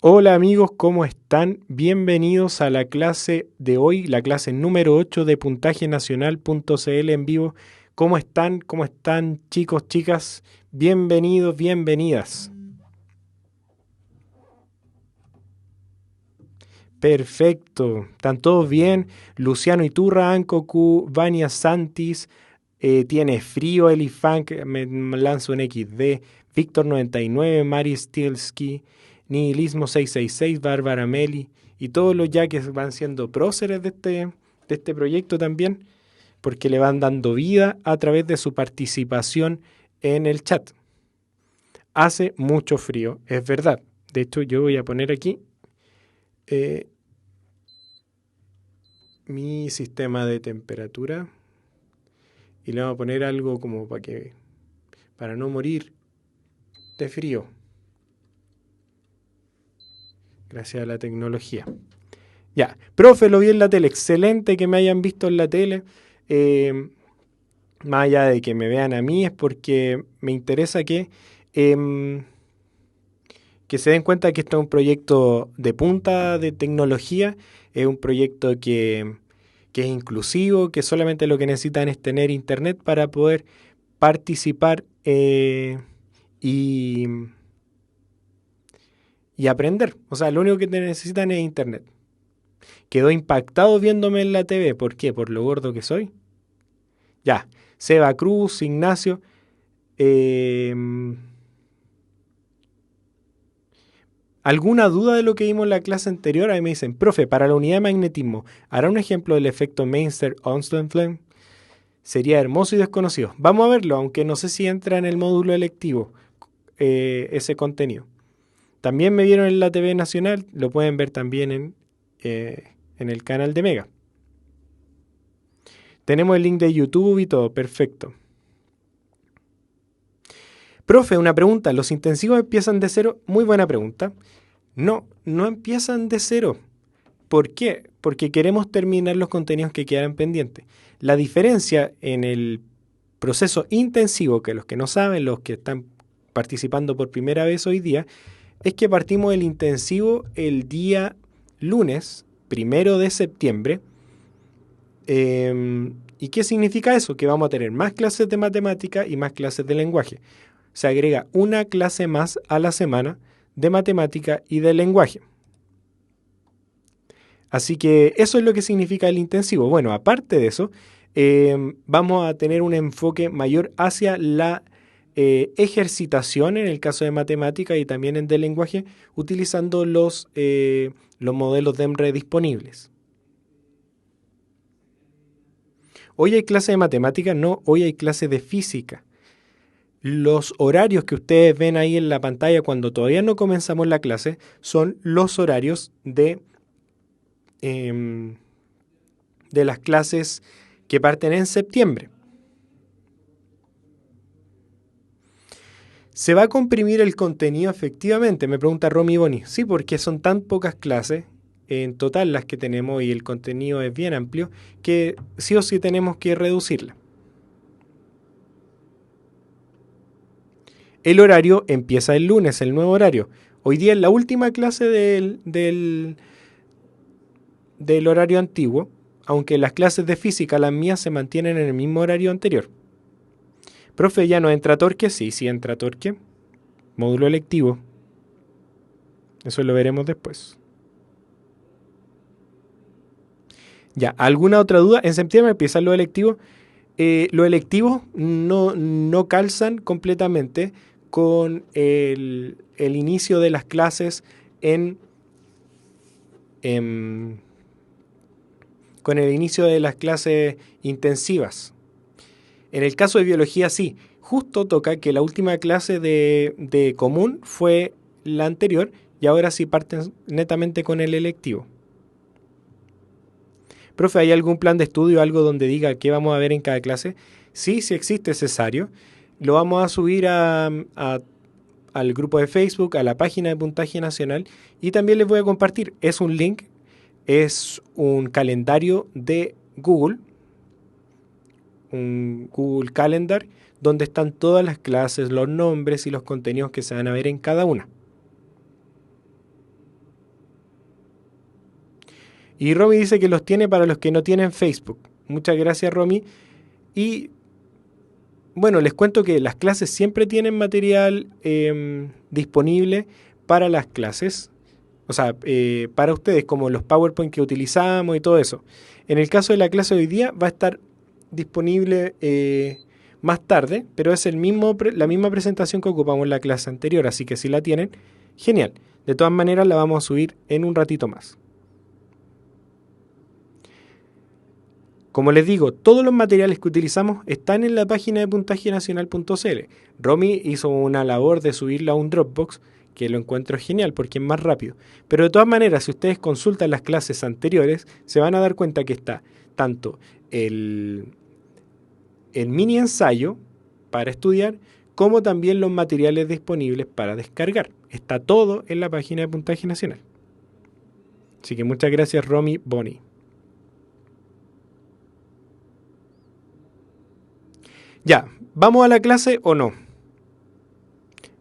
Hola amigos, ¿cómo están? Bienvenidos a la clase de hoy, la clase número 8 de puntajenacional.cl en vivo. ¿Cómo están? ¿Cómo están chicos, chicas? Bienvenidos, bienvenidas. Perfecto, ¿están todos bien? Luciano Iturra, Ancocu, Vania Santis, tiene frío, Elifunk, me lanzo un XD, Víctor 99, Mari Stilski, Nihilismo 666, Bárbara Meli y todos los ya que van siendo próceres de este proyecto también, porque le van dando vida a través de su participación en el chat. Hace mucho frío, es verdad. De hecho, yo voy a poner aquí eh, mi sistema de temperatura y le vamos a poner algo como para no morir de frío, gracias a la tecnología. Ya, profe, lo vi en la tele, excelente que me hayan visto en la tele. Eh, Más allá de que me vean a mí, es porque me interesa em, que se den cuenta que esto es un proyecto de punta de tecnología, es un proyecto que es inclusivo, que solamente lo que necesitan es tener internet para poder participar y, y aprender. O sea, lo único que necesitan es internet. Quedó impactado viéndome en la TV. ¿Por qué? ¿Por lo gordo que soy? Ya. Seba Cruz, Ignacio. eh, ¿Alguna duda de lo que vimos en la clase anterior? Ahí me dicen, profe, para la unidad de magnetismo, ¿hará un ejemplo del efecto Meinster-Onstlenflem? Sería hermoso y desconocido. Vamos a verlo, aunque no sé si entra en el módulo electivo ese contenido. También me vieron en la TV Nacional, lo pueden ver también en el canal de Mega. Tenemos el link de YouTube y todo, perfecto. Profe, una pregunta, ¿los intensivos empiezan de cero? Muy buena pregunta. No, no empiezan de cero. ¿Por qué? Porque queremos terminar los contenidos que quedan pendientes. La diferencia en el proceso intensivo, que los que no saben, los que están participando por primera vez hoy día, es que partimos el intensivo el día lunes, 1 de septiembre. ¿Y qué significa eso? Que vamos a tener más clases de matemática y más clases de lenguaje. Se agrega una clase más a la semana de matemática y de lenguaje. Así que eso es lo que significa el intensivo. Bueno, aparte de eso, vamos a tener un enfoque mayor hacia la ejercitación en el caso de matemática y también en del lenguaje, utilizando los modelos de EMRE disponibles. Hoy hay clase de matemática, no, hoy hay clase de física. Los horarios que ustedes ven ahí en la pantalla cuando todavía no comenzamos la clase son los horarios em, de las clases que parten en septiembre. ¿Se va a comprimir el contenido efectivamente? Me pregunta Romy Boni. Sí, porque son tan pocas clases en total las que tenemos y el contenido es bien amplio que sí o sí tenemos que reducirla. El horario empieza el lunes, el nuevo horario. Hoy día es la última clase del horario antiguo, aunque las clases de física, las mías, se mantienen en el mismo horario anterior. Profe, ¿ya no entra Torque? Sí, sí entra Torque. Módulo electivo. Eso lo veremos después. Ya, ¿alguna otra duda? En septiembre empiezan los electivos. Los electivos no calzan completamente con el inicio de las clases en con el inicio de las clases intensivas. En el caso de biología sí, justo toca que la última clase de común fue la anterior y ahora sí parten netamente con el electivo. Profe, ¿hay algún plan de estudio, algo donde diga qué vamos a ver en cada clase? Sí, sí existe cesario. Lo vamos a subir al grupo de Facebook, a la página de Puntaje Nacional y también les voy a compartir. Es un link, es un calendario de Google, un Google Calendar, donde están todas las clases, los nombres y los contenidos que se van a ver en cada una. Y Romy dice que los tiene para los que no tienen Facebook. Muchas gracias, Romy. Y bueno, les cuento que las clases siempre tienen material disponible para las clases. O sea, para ustedes, como los PowerPoint que utilizamos y todo eso. En el caso de la clase de hoy día va a estar disponible más tarde, pero es la misma presentación que ocupamos en la clase anterior, así que si la tienen, genial. De todas maneras la vamos a subir en un ratito más. Como les digo, todos los materiales que utilizamos están en la página de puntajenacional.cl. Romy hizo una labor de subirla a un Dropbox, que lo encuentro genial porque es más rápido. Pero de todas maneras, si ustedes consultan las clases anteriores, se van a dar cuenta que está tanto el mini ensayo para estudiar, como también los materiales disponibles para descargar. Está todo en la página de Puntaje Nacional. Así que muchas gracias, Romy Boni. Ya, ¿vamos a la clase o no?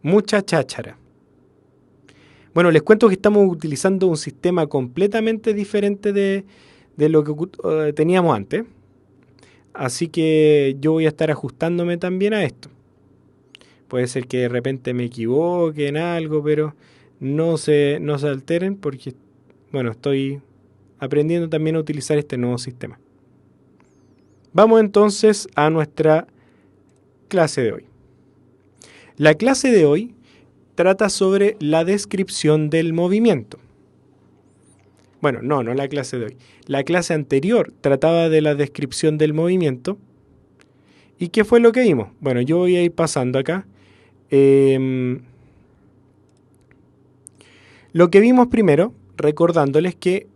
Mucha cháchara. Bueno, les cuento que estamos utilizando un sistema completamente diferente de lo que teníamos antes. Así que yo voy a estar ajustándome también a esto. Puede ser que de repente me equivoque en algo, pero no se alteren porque, bueno, estoy aprendiendo también a utilizar este nuevo sistema. Vamos entonces a nuestra clase de hoy. La clase de hoy trata sobre la descripción del movimiento. Bueno, no la clase de hoy. La clase anterior trataba de la descripción del movimiento. ¿Y qué fue lo que vimos? Bueno, yo voy a ir pasando acá. Lo que vimos primero, recordándoles que...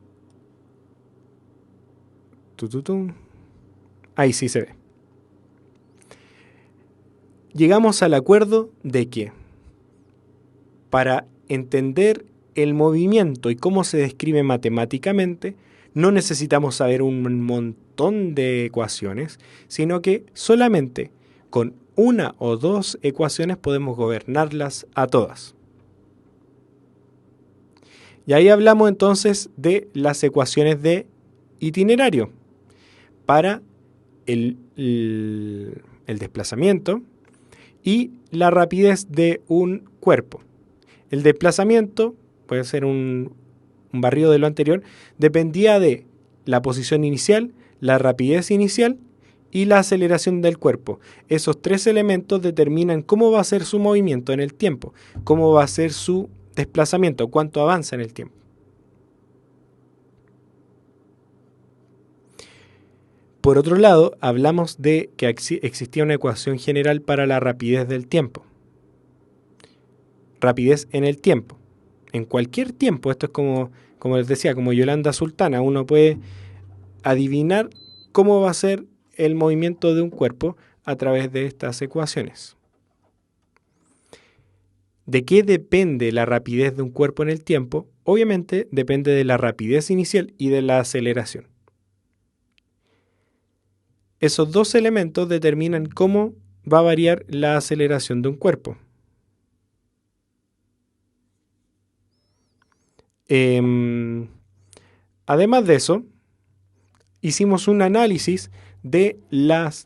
Ahí sí se ve. Llegamos al acuerdo de que para entender el movimiento y cómo se describe matemáticamente, no necesitamos saber un montón de ecuaciones, sino que solamente con una o dos ecuaciones podemos gobernarlas a todas. Y ahí hablamos entonces de las ecuaciones de itinerario para el desplazamiento y la rapidez de un cuerpo. El desplazamiento, puede ser un barrido de lo anterior, dependía de la posición inicial, la rapidez inicial y la aceleración del cuerpo. Esos tres elementos determinan cómo va a ser su movimiento en el tiempo, cómo va a ser su desplazamiento, cuánto avanza en el tiempo. Por otro lado, hablamos de que existía una ecuación general para la rapidez del tiempo. Rapidez en el tiempo. En cualquier tiempo, esto es como les decía, como Yolanda Sultana, uno puede adivinar cómo va a ser el movimiento de un cuerpo a través de estas ecuaciones. ¿De qué depende la rapidez de un cuerpo en el tiempo? Obviamente depende de la rapidez inicial y de la aceleración. Esos dos elementos determinan cómo va a variar la aceleración de un cuerpo. Además de eso, hicimos un análisis de las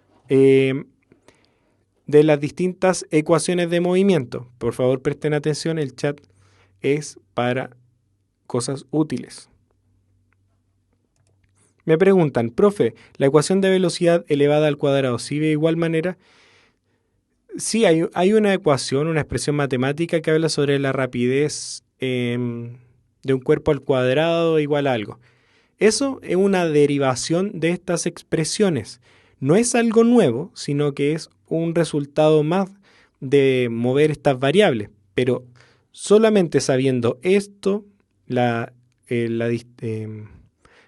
distintas ecuaciones de movimiento. Por favor, presten atención, el chat es para cosas útiles. Me preguntan, profe, ¿la ecuación de velocidad elevada al cuadrado sigue de igual manera? Sí, hay una ecuación, una expresión matemática que habla sobre la rapidez de un cuerpo al cuadrado igual a algo. Eso es una derivación de estas expresiones. No es algo nuevo, sino que es un resultado más de mover estas variables. Pero solamente sabiendo esto, la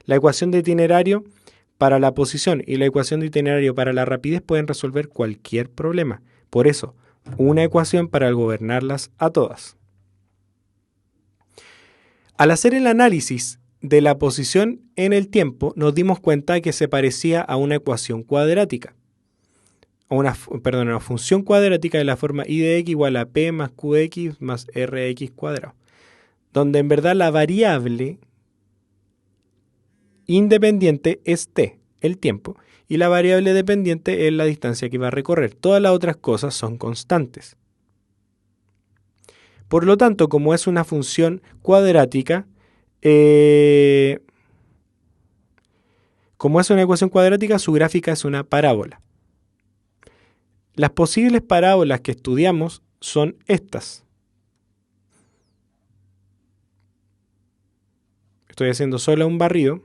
ecuación de itinerario para la posición y la ecuación de itinerario para la rapidez pueden resolver cualquier problema. Por eso, una ecuación para gobernarlas a todas. Al hacer el análisis de la posición en el tiempo, nos dimos cuenta de que se parecía a una ecuación cuadrática. Una función cuadrática de la forma y de x igual a p más qx más rx cuadrado. Donde en verdad la variable independiente es t, el tiempo, y la variable dependiente es la distancia que va a recorrer. Todas las otras cosas son constantes. Por lo tanto, como es una función cuadrática, como es una ecuación cuadrática, su gráfica es una parábola. Las posibles parábolas que estudiamos son estas. Estoy haciendo solo un barrido.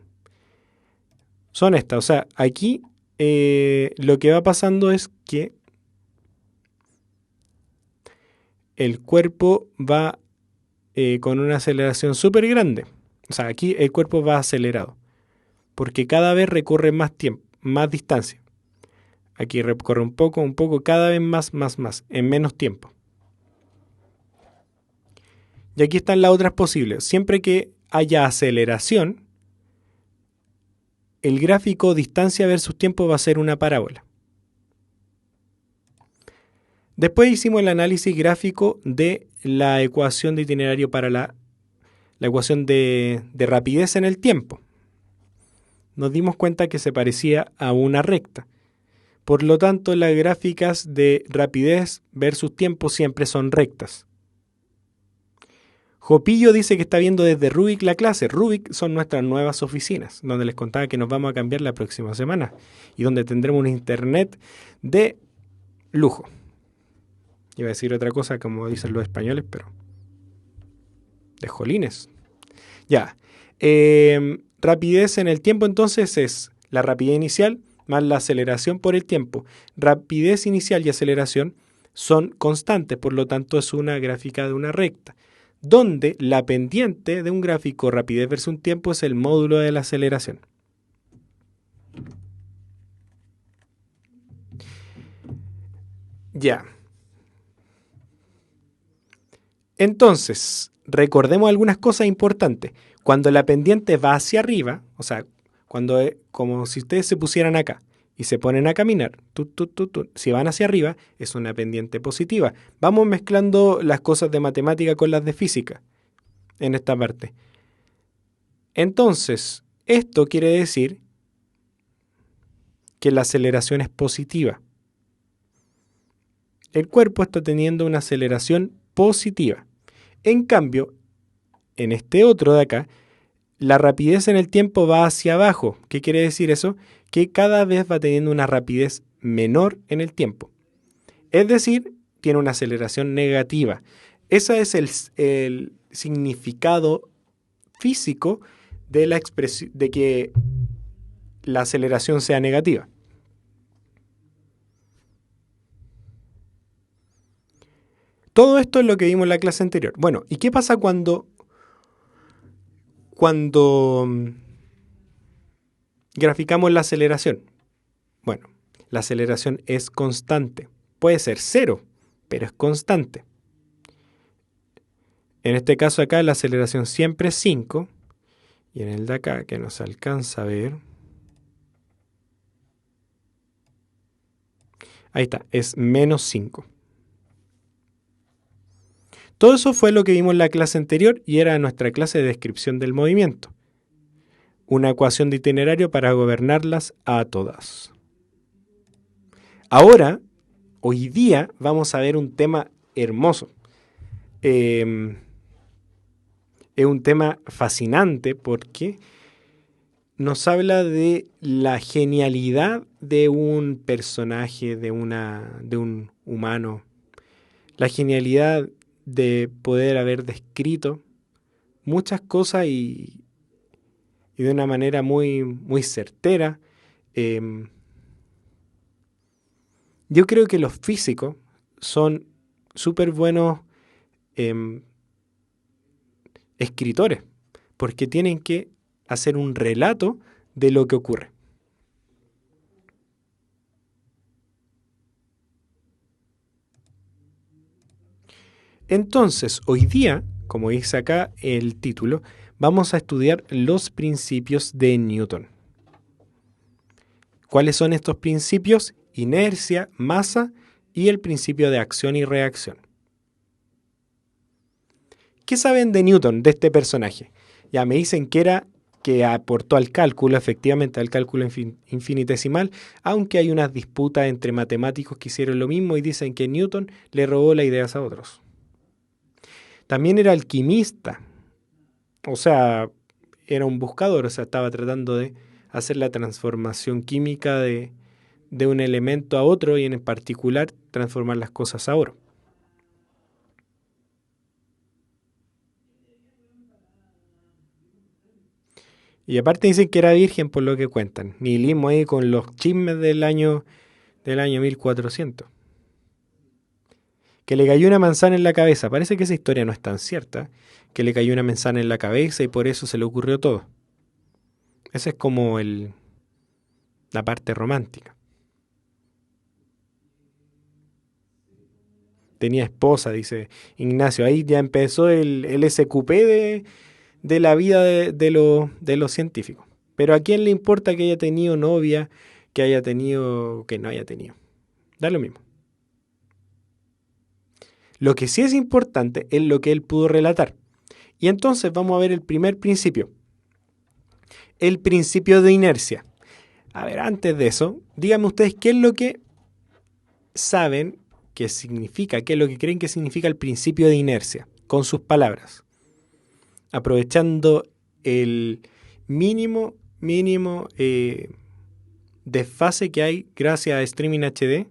Son estas. O sea, aquí lo que va pasando es que el cuerpo va con una aceleración súper grande. O sea, aquí el cuerpo va acelerado. Porque cada vez recorre más tiempo, más distancia. Aquí recorre un poco, cada vez más, en menos tiempo. Y aquí están las otras posibles. Siempre que haya aceleración, el gráfico distancia versus tiempo va a ser una parábola. Después hicimos el análisis gráfico de la ecuación de itinerario para la ecuación de rapidez en el tiempo. Nos dimos cuenta que se parecía a una recta. Por lo tanto, las gráficas de rapidez versus tiempo siempre son rectas. Jopillo dice que está viendo desde Rubik la clase. Rubik son nuestras nuevas oficinas, donde les contaba que nos vamos a cambiar la próxima semana y donde tendremos un internet de lujo. Iba a decir otra cosa como dicen los españoles, pero de jolines. Ya. Rapidez en el tiempo entonces es la rapidez inicial más la aceleración por el tiempo. Rapidez inicial y aceleración son constantes, por lo tanto es una gráfica de una recta, donde la pendiente de un gráfico rapidez versus un tiempo es el módulo de la aceleración. Ya. Entonces, recordemos algunas cosas importantes. Cuando la pendiente va hacia arriba, o sea, cuando como si ustedes se pusieran acá y se ponen a caminar, si van hacia arriba, es una pendiente positiva. Vamos mezclando las cosas de matemática con las de física en esta parte. Entonces, esto quiere decir que la aceleración es positiva. El cuerpo está teniendo una aceleración positiva. En cambio, en este otro de acá, la rapidez en el tiempo va hacia abajo. ¿Qué quiere decir eso? Que cada vez va teniendo una rapidez menor en el tiempo. Es decir, tiene una aceleración negativa. Ese es el significado físico de la expresión de que la aceleración sea negativa. Todo esto es lo que vimos en la clase anterior. Bueno, ¿y qué pasa cuando graficamos la aceleración? Bueno, la aceleración es constante. Puede ser 0, pero es constante. En este caso acá la aceleración siempre es 5. Y en el de acá, que no se alcanza a ver, ahí está, es menos 5. Todo eso fue lo que vimos en la clase anterior y era nuestra clase de descripción del movimiento. Una ecuación de itinerario para gobernarlas a todas. Ahora, hoy día, vamos a ver un tema hermoso. Es un tema fascinante porque nos habla de la genialidad de un personaje, de un humano. La genialidad de poder haber descrito muchas cosas y de una manera muy, muy certera. Yo creo que los físicos son súper buenos escritores, porque tienen que hacer un relato de lo que ocurre. Entonces, hoy día, como dice acá el título, vamos a estudiar los principios de Newton. ¿Cuáles son estos principios? Inercia, masa y el principio de acción y reacción. ¿Qué saben de Newton, de este personaje? Ya me dicen que que aportó al cálculo, efectivamente al cálculo infinitesimal, aunque hay unas disputas entre matemáticos que hicieron lo mismo y dicen que Newton le robó las ideas a otros. También era alquimista, o sea, era un buscador, o sea, estaba tratando de hacer la transformación química de un elemento a otro y en particular transformar las cosas a oro. Y aparte dicen que era virgen por lo que cuentan. Nihilismo ahí con los chismes del año 1400. Que le cayó una manzana en la cabeza. Parece que esa historia no es tan cierta. Que le cayó una manzana en la cabeza y por eso se le ocurrió todo. Esa es como la parte romántica. Tenía esposa, dice Ignacio. Ahí ya empezó el SQP de la vida de los científicos. Pero ¿a quién le importa que haya tenido novia, que haya tenido, que no haya tenido? Da lo mismo. Lo que sí es importante es lo que él pudo relatar. Y entonces vamos a ver el primer principio. El principio de inercia. A ver, antes de eso, díganme ustedes qué es lo que saben que significa, qué es lo que creen que significa el principio de inercia, con sus palabras. Aprovechando el mínimo desfase que hay gracias a Streaming HD.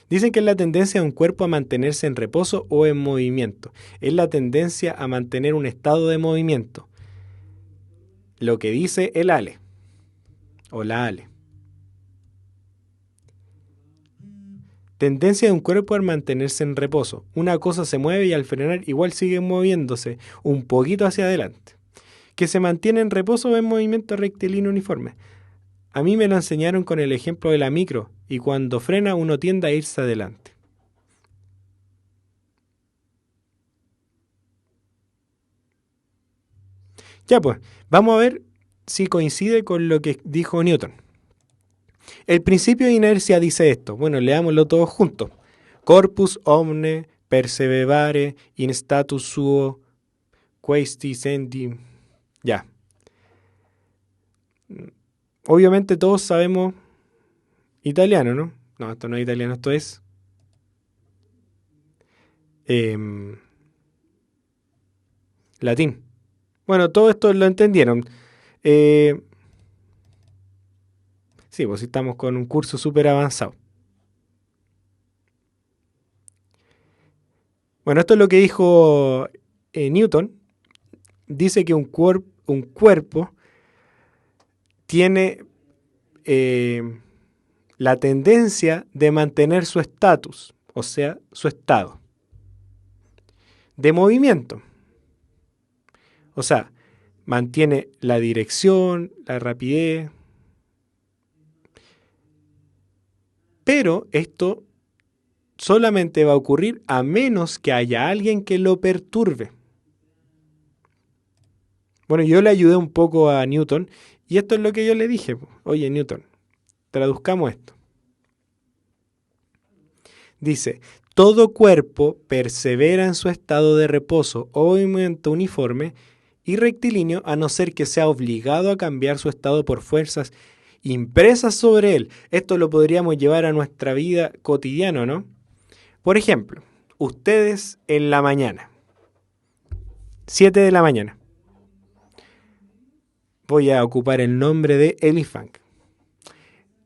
Dicen que es la tendencia de un cuerpo a mantenerse en reposo o en movimiento. Es la tendencia a mantener un estado de movimiento. Lo que dice el Ale o la Ale. Tendencia de un cuerpo a mantenerse en reposo. Una cosa se mueve y al frenar igual sigue moviéndose un poquito hacia adelante. Que se mantiene en reposo o en movimiento rectilíneo uniforme. A mí me lo enseñaron con el ejemplo de la micro y cuando frena uno tiende a irse adelante. Ya pues, vamos a ver si coincide con lo que dijo Newton. El principio de inercia dice esto. Bueno, leámoslo todos juntos. Corpus omne persevere in status suo quaesti sendi. Ya. Obviamente todos sabemos italiano, ¿no? No, esto no es italiano, esto es latín. Bueno, todo esto lo entendieron. Sí, pues estamos con un curso súper avanzado. Bueno, esto es lo que dijo Newton. Dice que un cuerpo tiene la tendencia de mantener su estatus, o sea, su estado de movimiento. O sea, mantiene la dirección, la rapidez. Pero esto solamente va a ocurrir a menos que haya alguien que lo perturbe. Bueno, yo le ayudé un poco a Newton y esto es lo que yo le dije. Oye, Newton, traduzcamos esto. Dice, todo cuerpo persevera en su estado de reposo o movimiento uniforme y rectilíneo a no ser que sea obligado a cambiar su estado por fuerzas impresas sobre él. Esto lo podríamos llevar a nuestra vida cotidiana, ¿no? Por ejemplo, ustedes en la mañana, 7 de la mañana, voy a ocupar el nombre de Elefunk.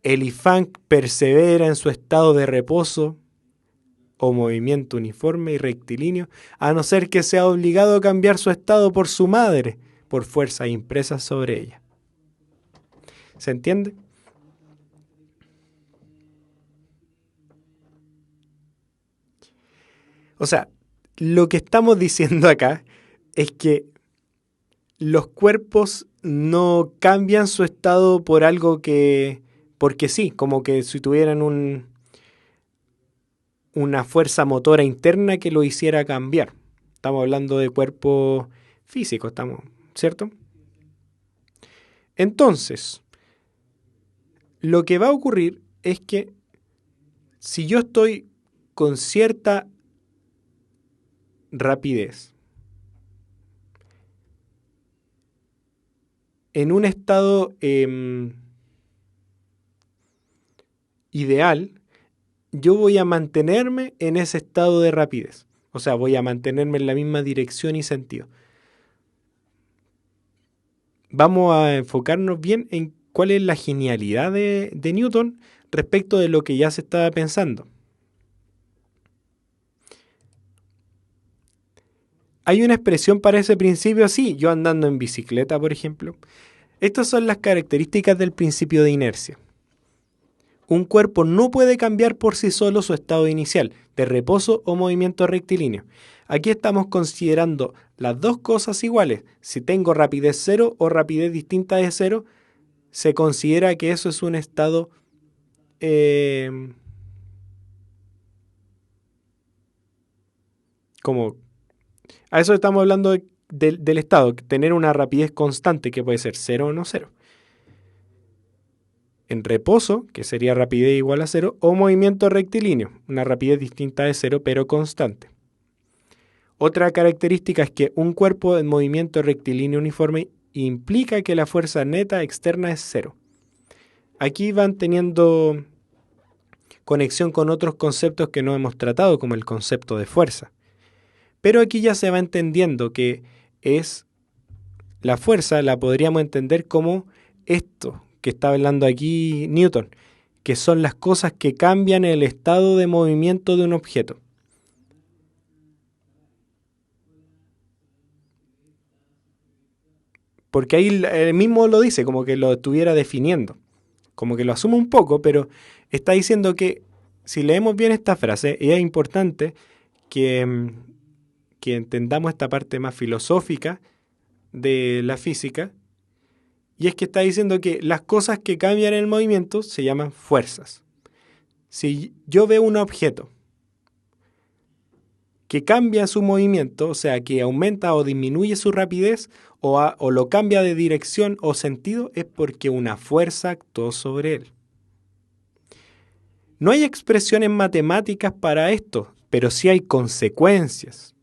Elefunk persevera en su estado de reposo o movimiento uniforme y rectilíneo, a no ser que sea obligado a cambiar su estado por su madre, por fuerzas impresas sobre ella. ¿Se entiende? O sea, lo que estamos diciendo acá es que los cuerpos no cambian su estado por algo que, porque sí, como que si tuvieran una fuerza motora interna que lo hiciera cambiar. Estamos hablando de cuerpo físico, ¿cierto? Entonces, lo que va a ocurrir es que si yo estoy con cierta rapidez en un estado ideal, yo voy a mantenerme en ese estado de rapidez. O sea, voy a mantenerme en la misma dirección y sentido. Vamos a enfocarnos bien en cuál es la genialidad de Newton respecto de lo que ya se estaba pensando. Hay una expresión para ese principio, sí, yo andando en bicicleta, por ejemplo. Estas son las características del principio de inercia. Un cuerpo no puede cambiar por sí solo su estado inicial, de reposo o movimiento rectilíneo. Aquí estamos considerando las dos cosas iguales. Si tengo rapidez cero o rapidez distinta de cero, se considera que eso es un estado como... A eso estamos hablando del estado, tener una rapidez constante que puede ser cero o no cero. En reposo, que sería rapidez igual a cero, o movimiento rectilíneo, una rapidez distinta de cero pero constante. Otra característica es que un cuerpo en movimiento rectilíneo uniforme implica que la fuerza neta externa es cero. Aquí van teniendo conexión con otros conceptos que no hemos tratado, como el concepto de fuerza. Pero aquí ya se va entendiendo que es la fuerza, la podríamos entender como esto que está hablando aquí Newton, que son las cosas que cambian el estado de movimiento de un objeto. Porque ahí él mismo lo dice, como que lo estuviera definiendo, como que lo asume un poco, pero está diciendo que si leemos bien esta frase, es importante que entendamos esta parte más filosófica de la física, y es que está diciendo que las cosas que cambian el movimiento se llaman fuerzas. Si yo veo un objeto que cambia su movimiento, o sea, que aumenta o disminuye su rapidez, o lo cambia de dirección o sentido, es porque una fuerza actuó sobre él. No hay expresiones matemáticas para esto, pero sí hay consecuencias.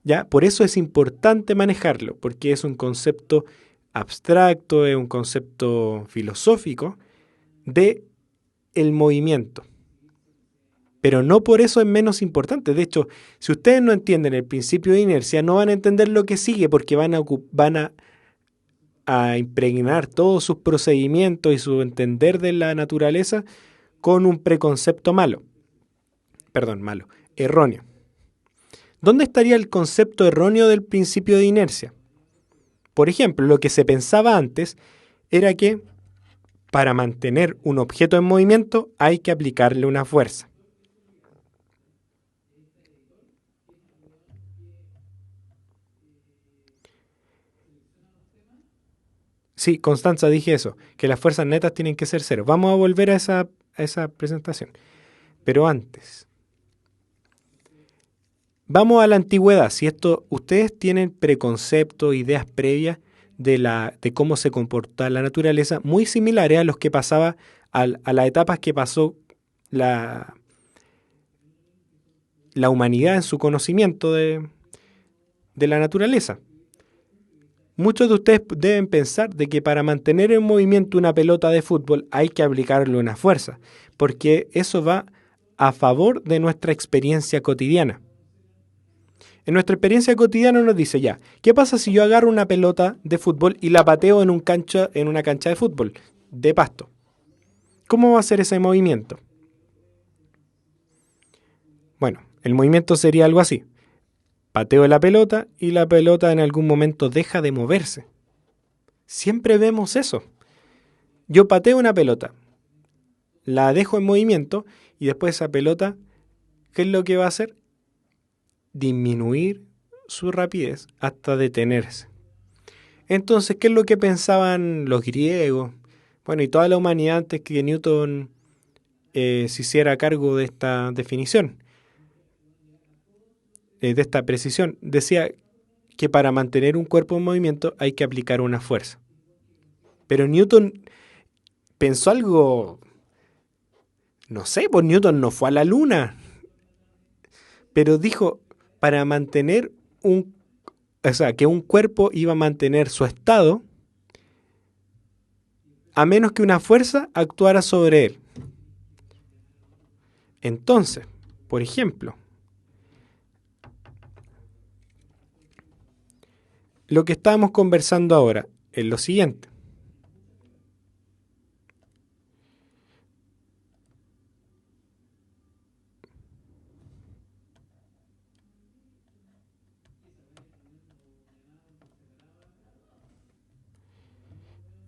¿Ya? Por eso es importante manejarlo, porque es un concepto abstracto, es un concepto filosófico de el movimiento. Pero no por eso es menos importante. De hecho, si ustedes no entienden el principio de inercia, no van a entender lo que sigue, porque van a impregnar todos sus procedimientos y su entender de la naturaleza con un preconcepto erróneo. ¿Dónde estaría el concepto erróneo del principio de inercia? Por ejemplo, lo que se pensaba antes era que para mantener un objeto en movimiento hay que aplicarle una fuerza. Sí, Constanza, dije eso, que las fuerzas netas tienen que ser cero. Vamos a volver a esa presentación. Pero antes, vamos a la antigüedad. Si esto, ustedes tienen preconceptos, ideas previas de cómo se comporta la naturaleza, muy similares a los que pasaba a las etapas que pasó la humanidad en su conocimiento de la naturaleza. Muchos de ustedes deben pensar de que para mantener en movimiento una pelota de fútbol hay que aplicarle una fuerza, porque eso va a favor de nuestra experiencia cotidiana. En nuestra experiencia cotidiana nos dice ya, ¿qué pasa si yo agarro una pelota de fútbol y la pateo en una cancha de fútbol de pasto? ¿Cómo va a ser ese movimiento? Bueno, el movimiento sería algo así. Pateo la pelota y la pelota en algún momento deja de moverse. Siempre vemos eso. Yo pateo una pelota, la dejo en movimiento y después esa pelota, ¿qué es lo que va a hacer? Disminuir su rapidez hasta detenerse. Entonces, ¿qué es lo que pensaban los griegos? Bueno, y toda la humanidad antes que Newton se hiciera cargo de esta definición, de esta precisión. Decía que para mantener un cuerpo en movimiento hay que aplicar una fuerza. Pero Newton pensó algo, no sé, pues Newton no fue a la luna. pero dijo para mantener o sea, que un cuerpo iba a mantener su estado a menos que una fuerza actuara sobre él. Entonces, por ejemplo, lo que estábamos conversando ahora es lo siguiente.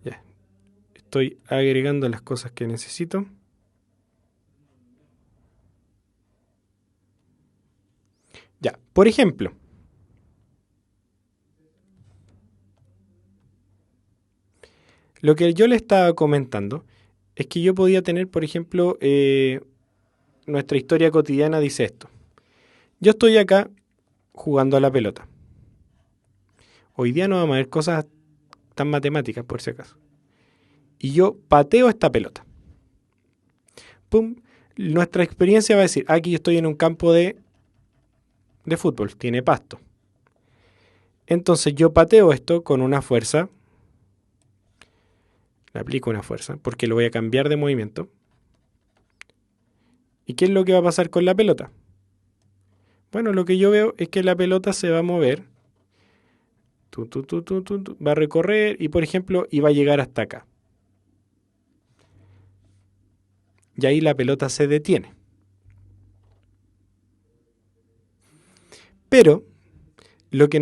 Ya, estoy agregando las cosas que necesito. Ya, por ejemplo, lo que yo le estaba comentando es que yo podía tener, por ejemplo, nuestra historia cotidiana dice esto. Yo estoy acá jugando a la pelota. Hoy día no vamos a ver cosas tan matemáticas, por si acaso. Y yo pateo esta pelota. ¡Pum! Nuestra experiencia va a decir, aquí yo estoy en un campo de fútbol, tiene pasto. Entonces yo pateo esto con una fuerza, le aplico una fuerza, porque lo voy a cambiar de movimiento. ¿Y qué es lo que va a pasar con la pelota? Bueno, lo que yo veo es que la pelota se va a mover, va a recorrer y, por ejemplo, y va a llegar hasta acá. Y ahí la pelota se detiene. Pero lo que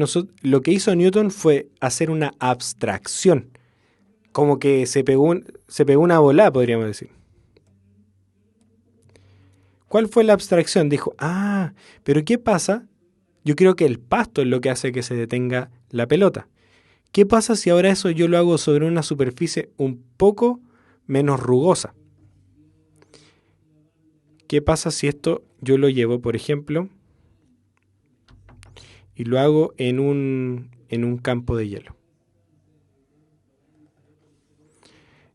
hizo Newton fue hacer una abstracción, como que se pegó una bola, podríamos decir. ¿Cuál fue la abstracción? Dijo, pero ¿qué pasa? Yo creo que el pasto es lo que hace que se detenga la pelota. ¿Qué pasa si ahora eso yo lo hago sobre una superficie un poco menos rugosa? ¿Qué pasa si esto yo lo llevo, por ejemplo, y lo hago en un campo de hielo?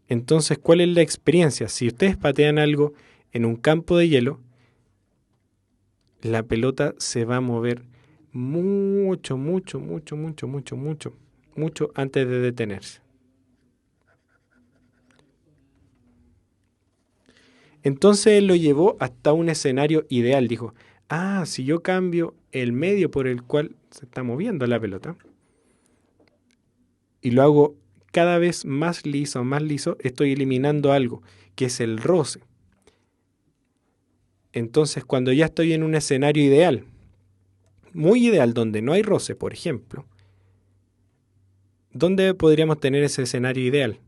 Entonces, ¿cuál es la experiencia? Si ustedes patean algo en un campo de hielo, la pelota se va a mover mucho, mucho, mucho, mucho, mucho, mucho, mucho antes de detenerse. Entonces él lo llevó hasta un escenario ideal. Dijo, si yo cambio el medio por el cual se está moviendo la pelota y lo hago cada vez más liso, estoy eliminando algo, que es el roce. Entonces, cuando ya estoy en un escenario ideal, muy ideal, donde no hay roce, por ejemplo, ¿dónde podríamos tener ese escenario ideal?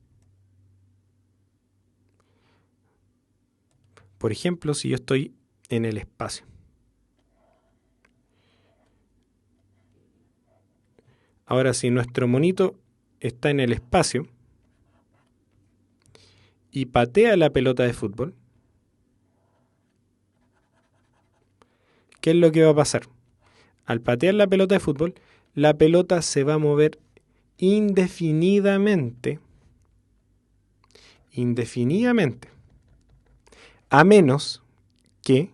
Por ejemplo, si yo estoy en el espacio. Ahora, si nuestro monito está en el espacio y patea la pelota de fútbol, ¿qué es lo que va a pasar? Al patear la pelota de fútbol, la pelota se va a mover indefinidamente, a menos que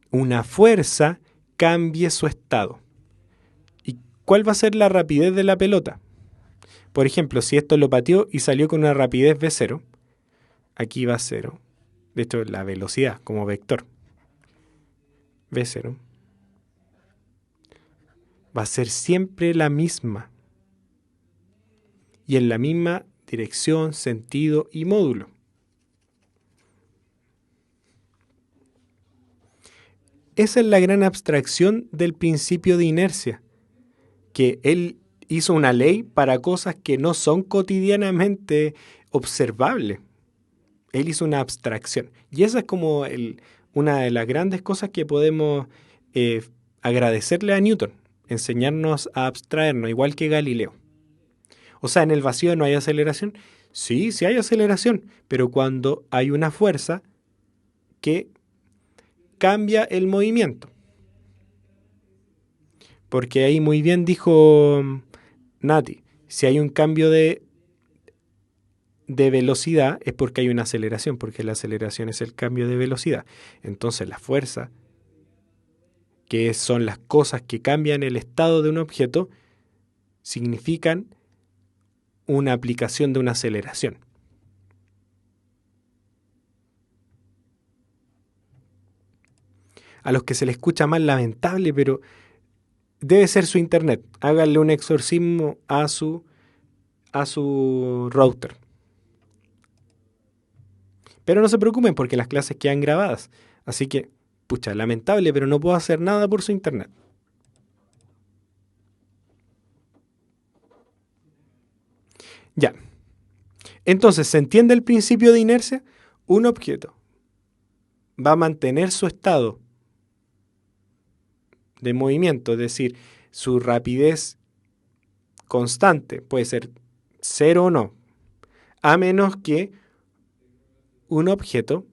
una fuerza cambie su estado. ¿Y cuál va a ser la rapidez de la pelota? Por ejemplo, si esto lo pateó y salió con una rapidez v0, aquí va 0. De hecho, la velocidad como vector v0 va a ser siempre la misma. Y en la misma dirección, sentido y módulo. Esa es la gran abstracción del principio de inercia, que él hizo una ley para cosas que no son cotidianamente observables. Él hizo una abstracción. Y esa es como una de las grandes cosas que podemos agradecerle a Newton, enseñarnos a abstraernos, igual que Galileo. O sea, en el vacío no hay aceleración. Sí, sí hay aceleración, pero cuando hay una fuerza que cambia el movimiento. Porque ahí muy bien dijo Nati, si hay un cambio de de velocidad es porque hay una aceleración, porque la aceleración es el cambio de velocidad. Entonces la fuerza, que son las cosas que cambian el estado de un objeto, significan una aplicación de una aceleración. A los que se les escucha más lamentable, pero debe ser su internet. Háganle un exorcismo a su router. Pero no se preocupen porque las clases quedan grabadas. Así que, pucha, lamentable, pero no puedo hacer nada por su internet. Ya. Entonces, ¿se entiende el principio de inercia? Un objeto va a mantener su estado de movimiento, es decir, su rapidez constante, puede ser cero o no, a menos que un objeto,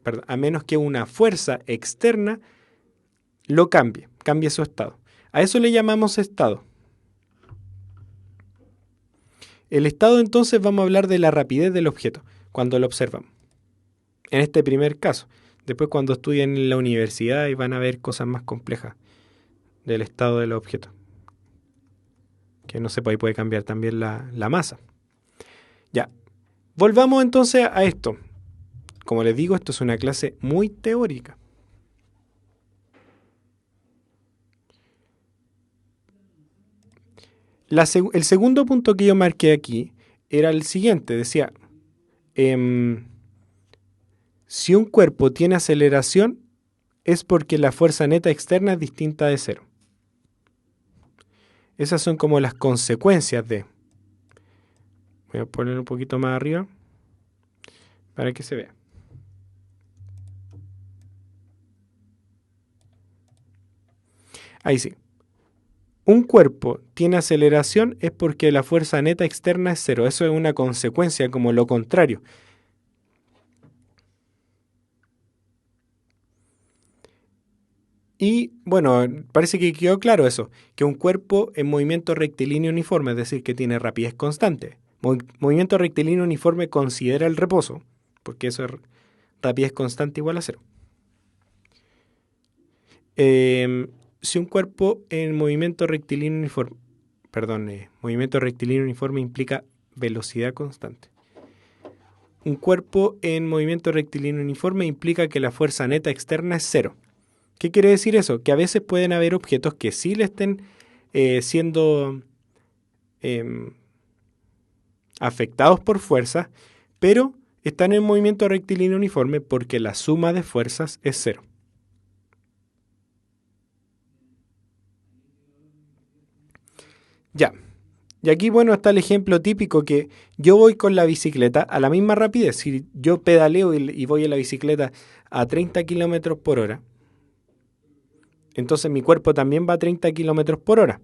perdón, a menos que una fuerza externa lo cambie su estado. A eso le llamamos estado. El estado, entonces, vamos a hablar de la rapidez del objeto cuando lo observamos. En este primer caso. Después, cuando estudien en la universidad, y van a ver cosas más complejas del estado del objeto. Que no sé, ahí puede cambiar también la masa. Ya. Volvamos entonces a esto. Como les digo, esto es una clase muy teórica. El segundo punto que yo marqué aquí era el siguiente. Decía, si un cuerpo tiene aceleración, es porque la fuerza neta externa es distinta de cero. Esas son como las consecuencias de... Voy a poner un poquito más arriba para que se vea. Ahí sí. Un cuerpo tiene aceleración es porque la fuerza neta externa es cero. Eso es una consecuencia, como lo contrario. Y bueno, parece que quedó claro eso, que un cuerpo en movimiento rectilíneo uniforme, es decir, que tiene rapidez constante. Movimiento rectilíneo uniforme considera el reposo, porque eso es rapidez constante igual a cero. Si un cuerpo en movimiento rectilíneo uniforme, movimiento rectilíneo uniforme implica velocidad constante. Un cuerpo en movimiento rectilíneo uniforme implica que la fuerza neta externa es cero. ¿Qué quiere decir eso? Que a veces pueden haber objetos que sí le estén siendo afectados por fuerzas, pero están en movimiento rectilíneo uniforme porque la suma de fuerzas es cero. Ya. Y aquí, bueno, está el ejemplo típico que yo voy con la bicicleta a la misma rapidez. Si yo pedaleo y voy en la bicicleta a 30 kilómetros por hora, entonces mi cuerpo también va a 30 kilómetros por hora.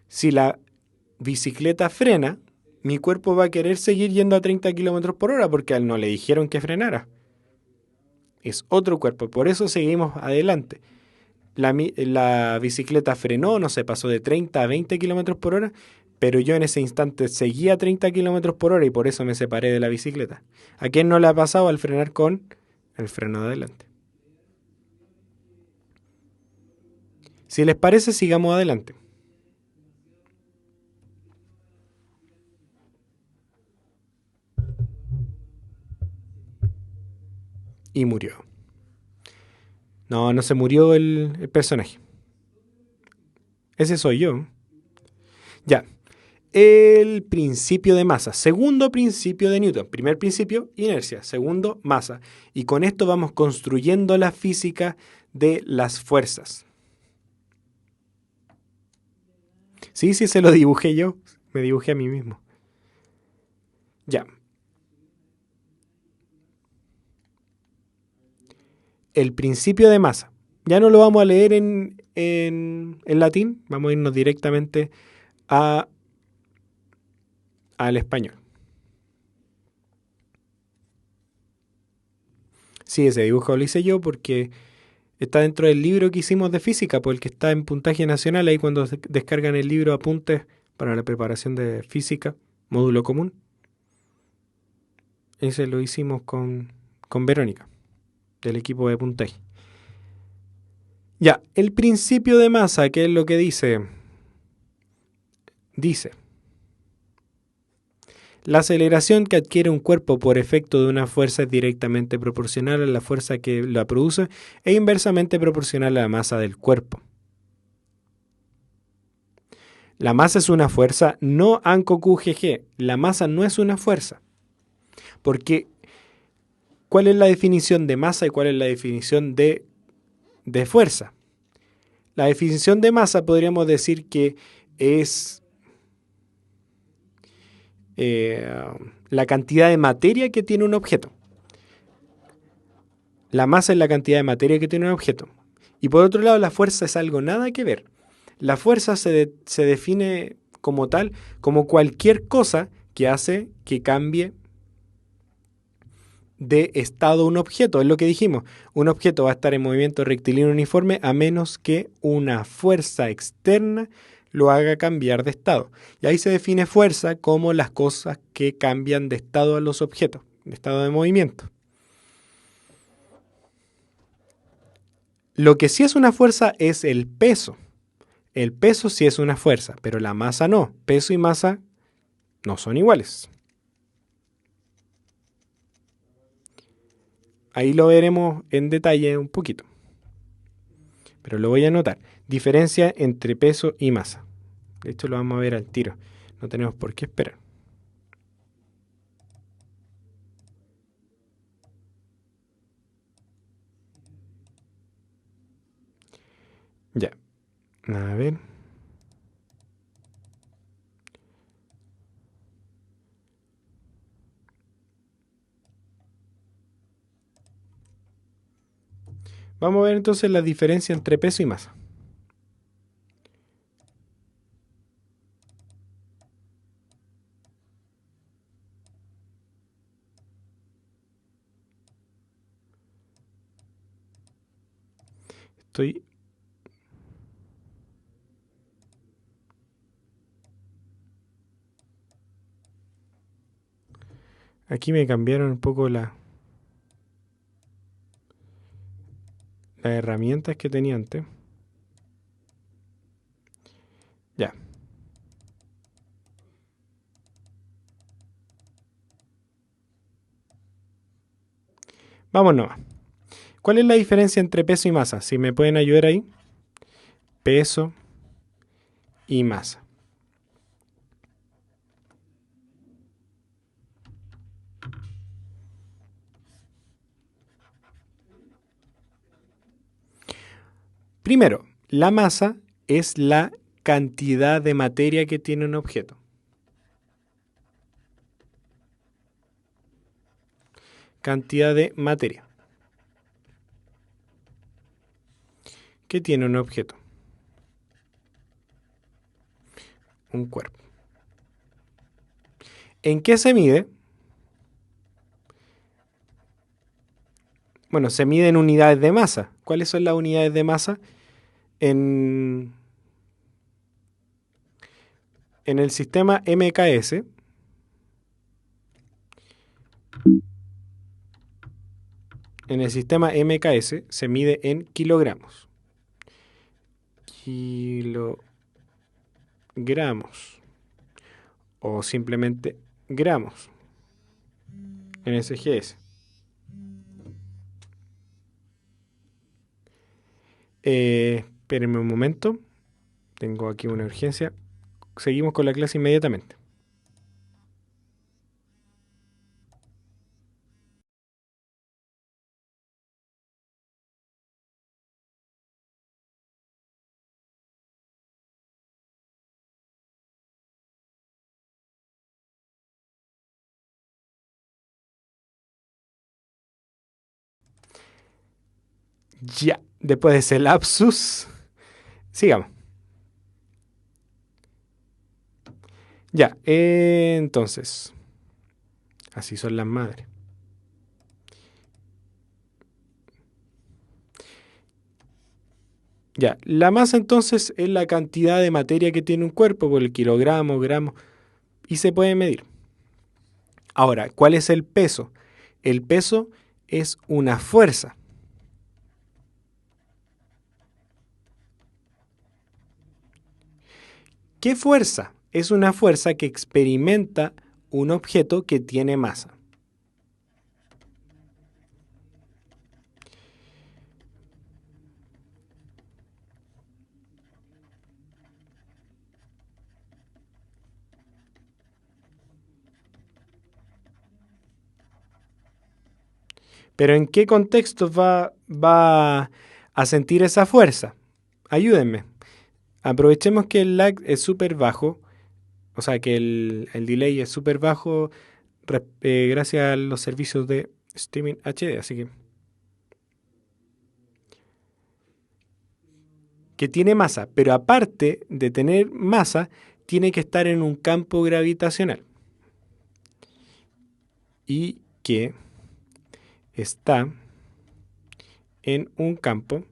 Si la bicicleta frena, mi cuerpo va a querer seguir yendo a 30 kilómetros por hora porque a él no le dijeron que frenara. Es otro cuerpo, por eso seguimos adelante. La bicicleta frenó, no sé, pasó de 30 a 20 kilómetros por hora, pero yo en ese instante seguía a 30 kilómetros por hora y por eso me separé de la bicicleta. ¿A quién no le ha pasado al frenar con el freno de adelante? Si les parece, sigamos adelante. Y murió. No se murió el personaje. Ese soy yo. Ya. El principio de masa. Segundo principio de Newton. Primer principio, inercia. Segundo, masa. Y con esto vamos construyendo la física de las fuerzas. Sí, se lo dibujé yo. Me dibujé a mí mismo. Ya. El principio de masa. Ya no lo vamos a leer en latín. Vamos a irnos directamente al español. Sí, ese dibujo lo hice yo porque está dentro del libro que hicimos de física, pues el que está en puntaje nacional, ahí cuando descargan el libro Apuntes para la preparación de física, módulo común. Ese lo hicimos con Verónica, del equipo de Punta G. Ya, el principio de masa, ¿qué es lo que dice? Dice, la aceleración que adquiere un cuerpo por efecto de una fuerza es directamente proporcional a la fuerza que la produce e inversamente proporcional a la masa del cuerpo. La masa es una fuerza, no Ankoku GG. La masa no es una fuerza. Porque, ¿cuál es la definición de masa y cuál es la definición de fuerza? La definición de masa podríamos decir que es la cantidad de materia que tiene un objeto. La masa es la cantidad de materia que tiene un objeto. Y por otro lado, la fuerza es algo nada que ver. La fuerza se define como tal, como cualquier cosa que hace que cambie de estado un objeto. Es lo que dijimos. Un objeto va a estar en movimiento rectilíneo uniforme a menos que una fuerza externa lo haga cambiar de estado. Y ahí se define fuerza como las cosas que cambian de estado a los objetos, de estado de movimiento. Lo que sí es una fuerza es el peso. El peso sí es una fuerza, pero la masa no. Peso y masa no son iguales. Ahí lo veremos en detalle un poquito. Pero lo voy a anotar. Diferencia entre peso y masa. De hecho lo vamos a ver al tiro. No tenemos por qué esperar. Ya. A ver. Vamos a ver entonces la diferencia entre peso y masa. Estoy... Aquí me cambiaron un poco las herramientas que tenía antes. Ya. Vamos nomás. ¿Cuál es la diferencia entre peso y masa? Si me pueden ayudar ahí. Peso y masa. Primero, la masa es la cantidad de materia que tiene un objeto. Cantidad de materia que tiene un objeto. Un cuerpo. ¿En qué se mide? Bueno, se mide en unidades de masa. ¿Cuáles son las unidades de masa? En el sistema MKS, se mide en kilogramos. Kilogramos. O simplemente gramos. En SGS. Espérenme un momento. Tengo aquí una urgencia. Seguimos con la clase inmediatamente. Ya, después de ese lapsus, sigamos. Ya, entonces, así son las madres. Ya, la masa entonces es la cantidad de materia que tiene un cuerpo por el kilogramo, gramo, y se puede medir. Ahora, ¿cuál es el peso? El peso es una fuerza. ¿Qué fuerza? Es una fuerza que experimenta un objeto que tiene masa. Pero ¿en qué contexto va a sentir esa fuerza? Ayúdenme. Aprovechemos que el lag es súper bajo, o sea que el delay es súper bajo gracias a los servicios de streaming HD, así que tiene masa, pero aparte de tener masa, tiene que estar en un campo gravitacional y que está en un campo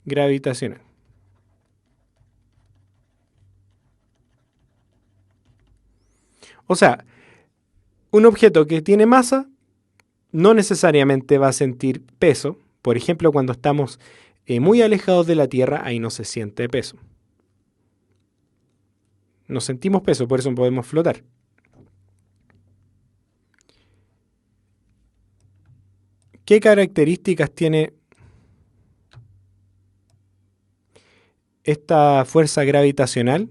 gravitacional. O sea, un objeto que tiene masa no necesariamente va a sentir peso. Por ejemplo, cuando estamos muy alejados de la Tierra, ahí no se siente peso. No sentimos peso, por eso podemos flotar. ¿Qué características tiene esta fuerza gravitacional?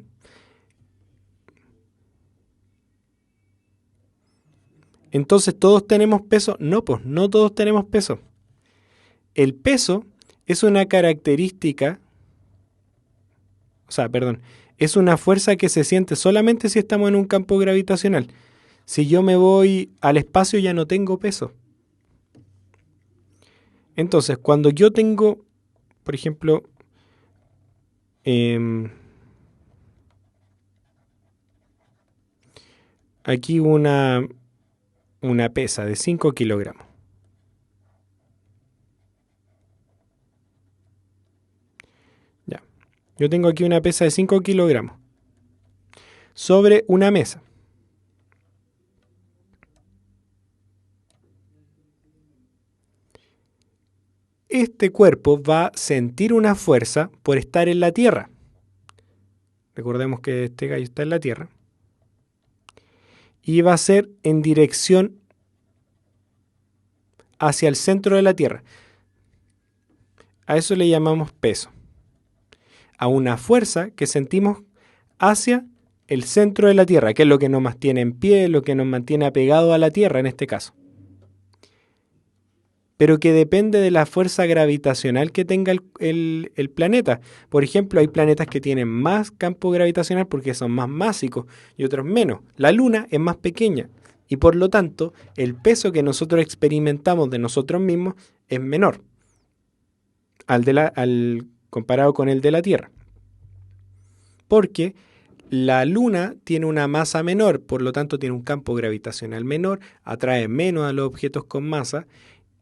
Entonces, ¿todos tenemos peso? No, pues no todos tenemos peso. El peso es una característica, es una fuerza que se siente solamente si estamos en un campo gravitacional. Si yo me voy al espacio ya no tengo peso. Entonces, cuando yo tengo, por ejemplo, aquí una pesa de 5 kilogramos. Ya. Yo tengo aquí una pesa de 5 kilogramos sobre una mesa. Este cuerpo va a sentir una fuerza por estar en la Tierra. Recordemos que este gallo está en la Tierra. Y va a ser en dirección hacia el centro de la Tierra. A eso le llamamos peso. A una fuerza que sentimos hacia el centro de la Tierra, que es lo que nos mantiene en pie, lo que nos mantiene apegado a la Tierra en este caso. Pero que depende de la fuerza gravitacional que tenga el planeta. Por ejemplo, hay planetas que tienen más campo gravitacional porque son más másicos y otros menos. La Luna es más pequeña y por lo tanto el peso que nosotros experimentamos de nosotros mismos es menor comparado con el de la Tierra. Porque la Luna tiene una masa menor, por lo tanto tiene un campo gravitacional menor, atrae menos a los objetos con masa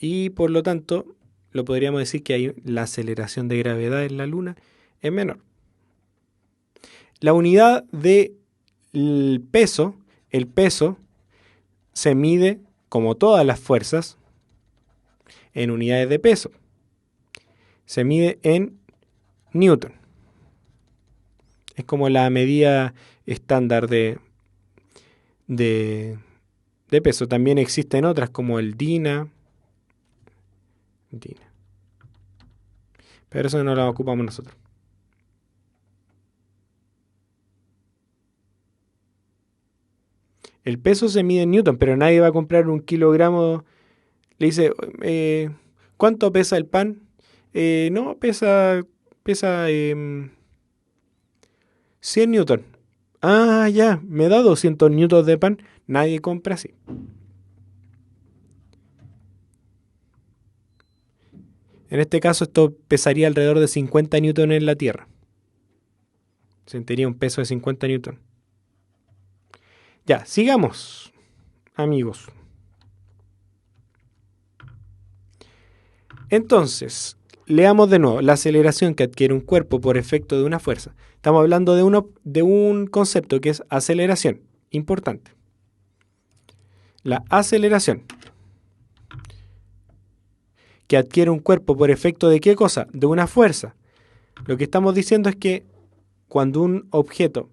y por lo tanto lo podríamos decir que la aceleración de gravedad en la Luna es menor. La unidad del peso, el peso se mide, como todas las fuerzas, en unidades de peso. Se mide en Newton. Es como la medida estándar de peso. También existen otras como el DINA. Pero eso no lo ocupamos nosotros. El peso se mide en Newton, pero nadie va a comprar un kilogramo. Le dice, ¿cuánto pesa el pan? No, pesa 100 newton. Ah, ya, me da 200 newtons de pan. Nadie compra así. En este caso esto pesaría alrededor de 50 newton en la Tierra. Sentiría un peso de 50 newton. Ya, sigamos, amigos. Entonces, leamos de nuevo la aceleración que adquiere un cuerpo por efecto de una fuerza. Estamos hablando de un concepto que es aceleración. Importante. La aceleración que adquiere un cuerpo por efecto de ¿qué cosa? De una fuerza. Lo que estamos diciendo es que cuando un objeto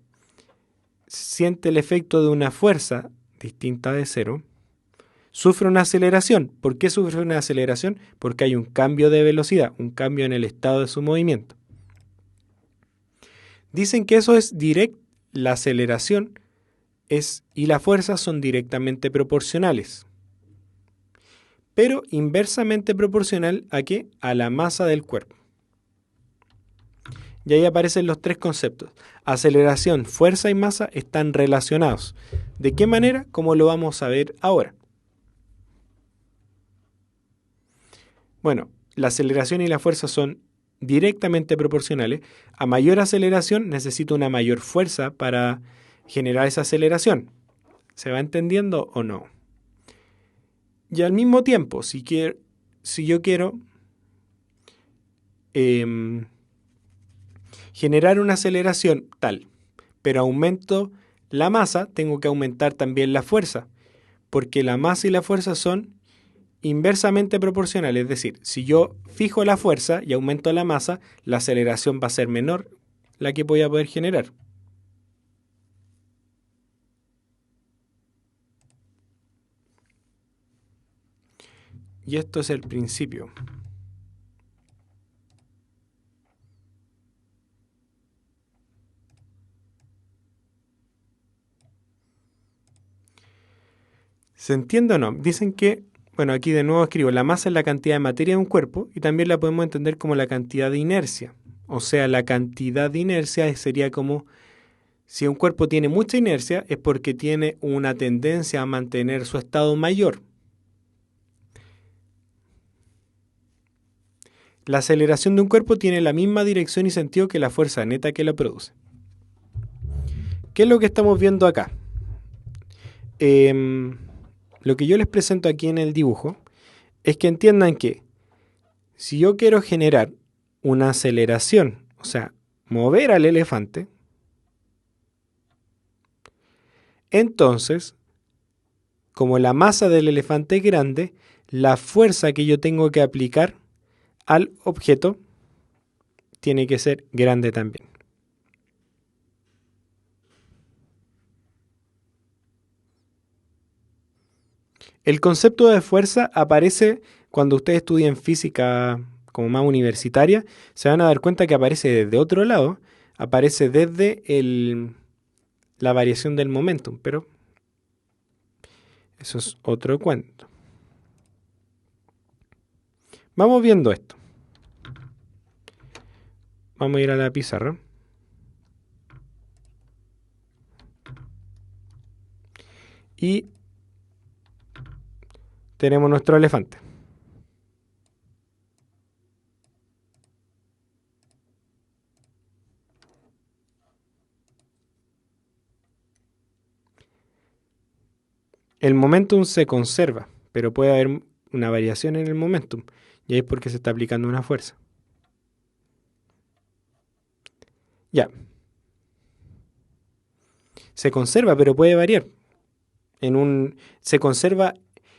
siente el efecto de una fuerza distinta de cero, sufre una aceleración. ¿Por qué sufre una aceleración? Porque hay un cambio de velocidad, un cambio en el estado de su movimiento. Dicen que eso es directo, la aceleración y la fuerza son directamente proporcionales. Pero inversamente proporcional ¿a qué? A la masa del cuerpo. Y ahí aparecen los tres conceptos. Aceleración, fuerza y masa están relacionados. ¿De qué manera? Como lo vamos a ver ahora. Bueno, la aceleración y la fuerza son directamente proporcionales. A mayor aceleración necesito una mayor fuerza para generar esa aceleración. ¿Se va entendiendo o no? Y al mismo tiempo, si yo quiero generar una aceleración tal, pero aumento la masa, tengo que aumentar también la fuerza, porque la masa y la fuerza son inversamente proporcionales. Es decir, si yo fijo la fuerza y aumento la masa, la aceleración va a ser menor la que voy a poder generar. Y esto es el principio. ¿Se entiende o no? Dicen que, bueno, aquí de nuevo escribo, la masa es la cantidad de materia de un cuerpo y también la podemos entender como la cantidad de inercia. O sea, la cantidad de inercia sería como, si un cuerpo tiene mucha inercia es porque tiene una tendencia a mantener su estado mayor. La aceleración de un cuerpo tiene la misma dirección y sentido que la fuerza neta que la produce. ¿Qué es lo que estamos viendo acá? Lo que yo les presento aquí en el dibujo es que entiendan que si yo quiero generar una aceleración, o sea, mover al elefante, entonces, como la masa del elefante es grande, la fuerza que yo tengo que aplicar al objeto tiene que ser grande también. El concepto de fuerza aparece cuando ustedes estudian física como más universitaria, se van a dar cuenta que aparece desde otro lado, aparece desde la variación del momentum, pero eso es otro cuento. Vamos viendo esto. Vamos a ir a la pizarra. Y tenemos nuestro elefante. El momentum se conserva, pero puede haber una variación en el momentum. Y ahí es porque se está aplicando una fuerza. Ya. Se conserva, pero puede variar. Se conserva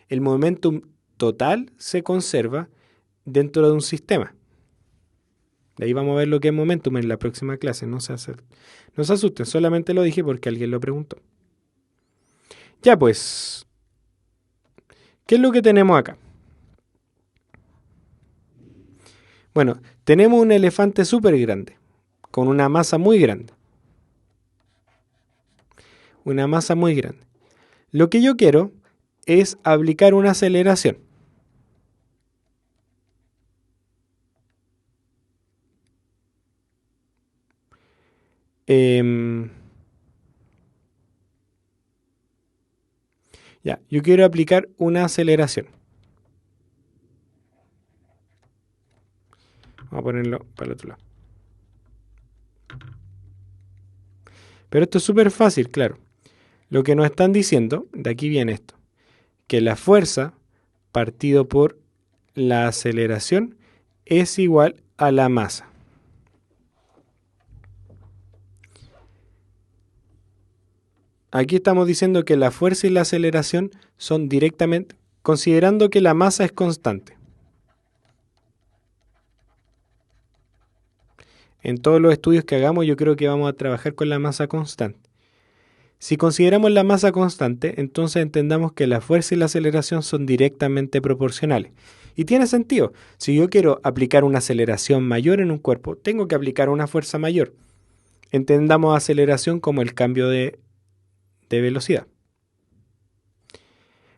el momentum total, se conserva dentro de un sistema. De ahí vamos a ver lo que es momentum en la próxima clase. No se asusten, solamente lo dije porque alguien lo preguntó. Ya pues, ¿qué es lo que tenemos acá? Bueno, tenemos un elefante súper grande, con una masa muy grande. Una masa muy grande. Lo que yo quiero es aplicar una aceleración. Ya, yo quiero aplicar una aceleración. Vamos a ponerlo para el otro lado. Pero esto es súper fácil, claro. Lo que nos están diciendo, de aquí viene esto, que la fuerza partido por la aceleración es igual a la masa. Aquí estamos diciendo que la fuerza y la aceleración son directamente, considerando que la masa es constante. En todos los estudios que hagamos yo creo que vamos a trabajar con la masa constante. Si consideramos la masa constante, entonces entendamos que la fuerza y la aceleración son directamente proporcionales. Y tiene sentido. Si yo quiero aplicar una aceleración mayor en un cuerpo, tengo que aplicar una fuerza mayor. Entendamos aceleración como el cambio de velocidad.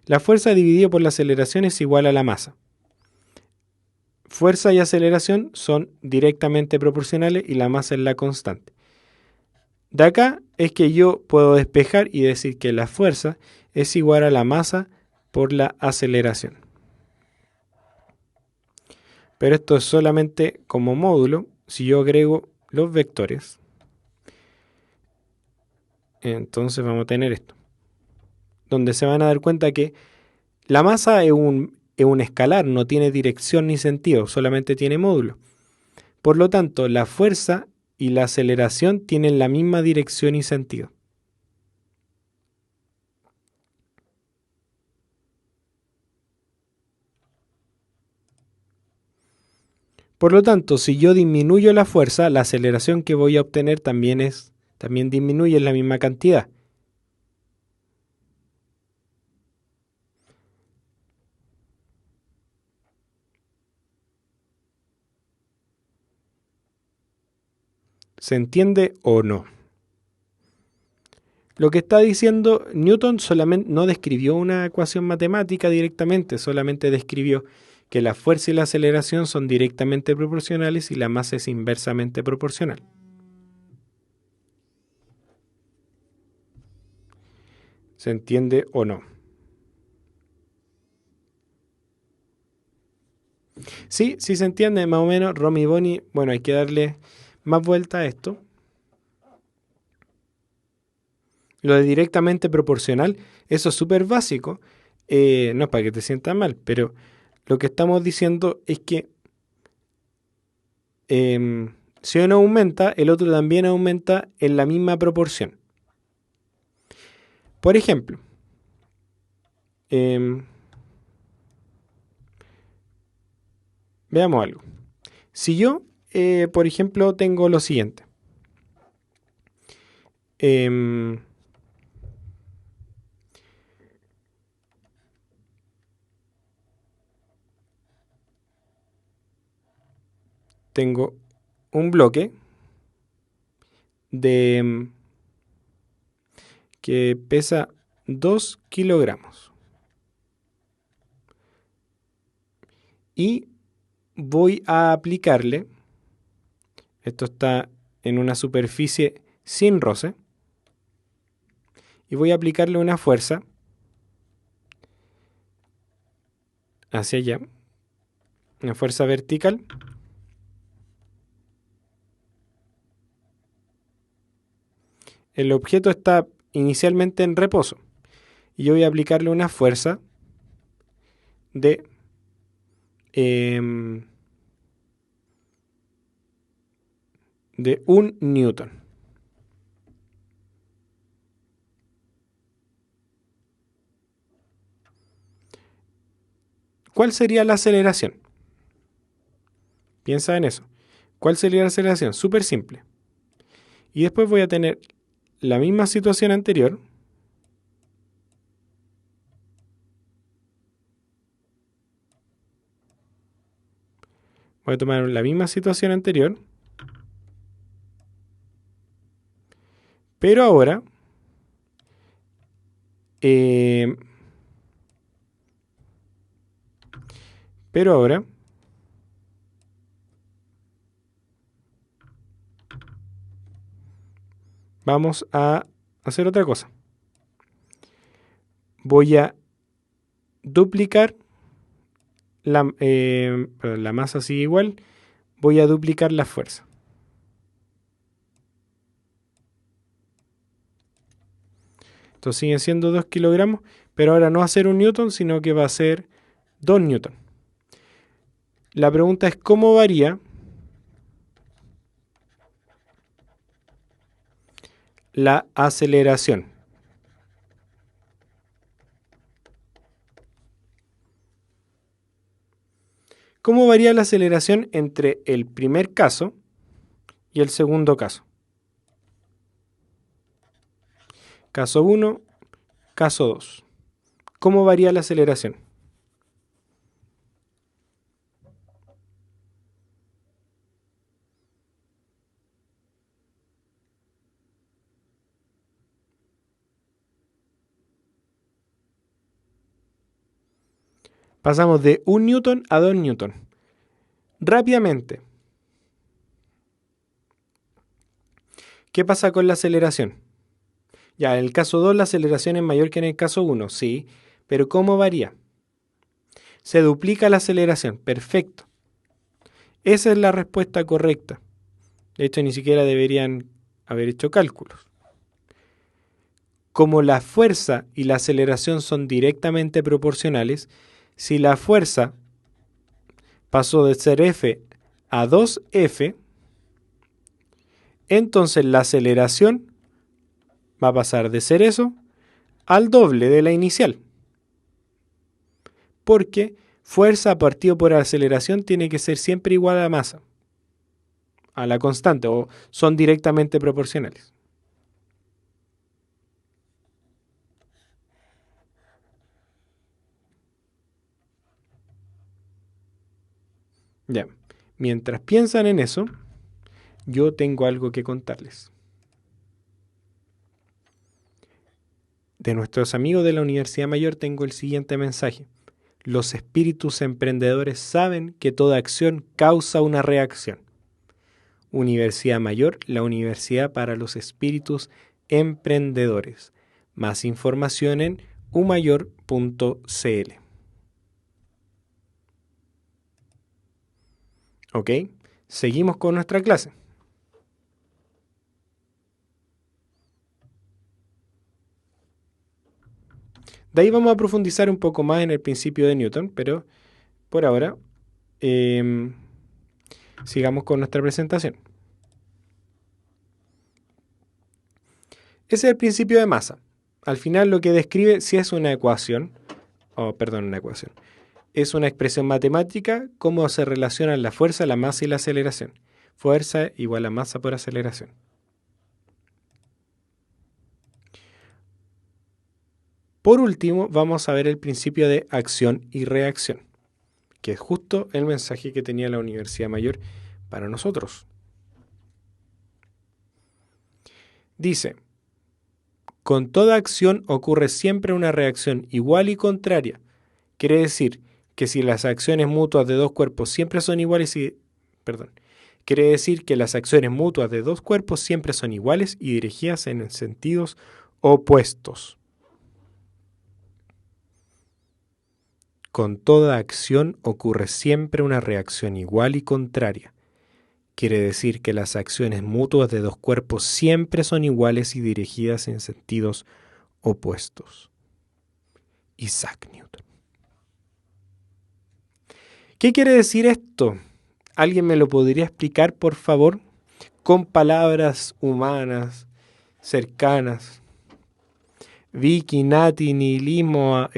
La fuerza dividida por la aceleración es igual a la masa. Fuerza y aceleración son directamente proporcionales y la masa es la constante. De acá es que yo puedo despejar y decir que la fuerza es igual a la masa por la aceleración. Pero esto es solamente como módulo. Si yo agrego los vectores, entonces vamos a tener esto. Donde se van a dar cuenta que la masa es un escalar, no tiene dirección ni sentido, solamente tiene módulo. Por lo tanto, la fuerza y la aceleración tienen la misma dirección y sentido. Por lo tanto, si yo disminuyo la fuerza, la aceleración que voy a obtener también disminuye en la misma cantidad. ¿Se entiende o no? Lo que está diciendo Newton solamente no describió una ecuación matemática directamente, solamente describió que la fuerza y la aceleración son directamente proporcionales y la masa es inversamente proporcional. ¿Se entiende o no? Sí, sí se entiende más o menos. Romy Boni, bueno, hay que darle más vuelta a esto. Lo de directamente proporcional, eso es súper básico. No es para que te sientas mal, pero lo que estamos diciendo es que si uno aumenta, el otro también aumenta en la misma proporción. Por ejemplo, veamos algo. Si yo, por ejemplo, tengo lo siguiente. Tengo un bloque que pesa 2 kilogramos. Y voy a aplicarle, esto está en una superficie sin roce, y voy a aplicarle una fuerza hacia allá, una fuerza vertical. El objeto está inicialmente en reposo y yo voy a aplicarle una fuerza de 1 newton. ¿Cuál sería la aceleración? Piensa en eso. ¿Cuál sería la aceleración? Súper simple. Y después voy a tener la misma situación anterior. Voy a tomar la misma situación anterior. Pero ahora vamos a hacer otra cosa. Voy a duplicar la masa sigue igual. Voy a duplicar la fuerza. Entonces siguen siendo 2 kilogramos, pero ahora no va a ser 1 newton, sino que va a ser 2 newton. La pregunta es cómo varía la aceleración. ¿Cómo varía la aceleración entre el primer caso y el segundo caso? Caso 1, caso 2. ¿Cómo varía la aceleración? Pasamos de 1 newton a 2 newton. Rápidamente, ¿qué pasa con la aceleración? Ya, en el caso 2 la aceleración es mayor que en el caso 1, sí, pero ¿cómo varía? Se duplica la aceleración, perfecto. Esa es la respuesta correcta. De hecho, ni siquiera deberían haber hecho cálculos. Como la fuerza y la aceleración son directamente proporcionales, si la fuerza pasó de ser F a 2F, entonces la aceleración va a pasar de ser eso al doble de la inicial. Porque fuerza partido por aceleración tiene que ser siempre igual a la masa, a la constante, o son directamente proporcionales. Ya, mientras piensan en eso, yo tengo algo que contarles. De nuestros amigos de la Universidad Mayor tengo el siguiente mensaje. Los espíritus emprendedores saben que toda acción causa una reacción. Universidad Mayor, la universidad para los espíritus emprendedores. Más información en umayor.cl. ¿Ok? Seguimos con nuestra clase. De ahí vamos a profundizar un poco más en el principio de Newton, pero por ahora sigamos con nuestra presentación. Ese es el principio de masa. Al final lo que describe si es una ecuación, es una expresión matemática, cómo se relacionan la fuerza, la masa y la aceleración. Fuerza igual a masa por aceleración. Por último, vamos a ver el principio de acción y reacción, que es justo el mensaje que tenía la Universidad Mayor para nosotros. Dice, con toda acción ocurre siempre una reacción igual y contraria. Quiere decir que si las acciones mutuas de dos cuerpos siempre son iguales quiere decir que las acciones mutuas de dos cuerpos siempre son iguales y dirigidas en sentidos opuestos. Con toda acción ocurre siempre una reacción igual y contraria. Quiere decir que las acciones mutuas de dos cuerpos siempre son iguales y dirigidas en sentidos opuestos. Isaac Newton. ¿Qué quiere decir esto? ¿Alguien me lo podría explicar, por favor? Con palabras humanas, cercanas. Vicky, Nati, Nilimo,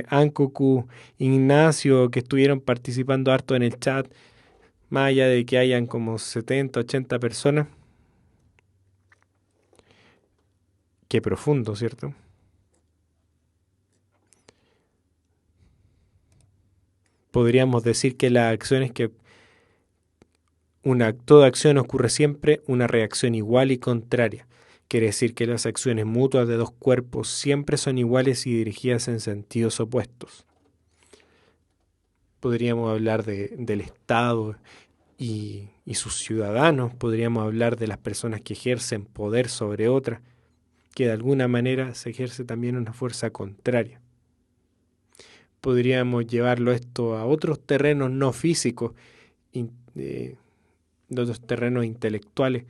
Ankoku, Ignacio, que estuvieron participando harto en el chat, más allá de que hayan como 70, 80 personas. Qué profundo, ¿cierto? Podríamos decir que las acciones que toda acción ocurre siempre una reacción igual y contraria. Quiere decir que las acciones mutuas de dos cuerpos siempre son iguales y dirigidas en sentidos opuestos. Podríamos hablar del Estado y sus ciudadanos, podríamos hablar de las personas que ejercen poder sobre otras, que de alguna manera se ejerce también una fuerza contraria. Podríamos llevarlo esto a otros terrenos no físicos, de otros terrenos intelectuales,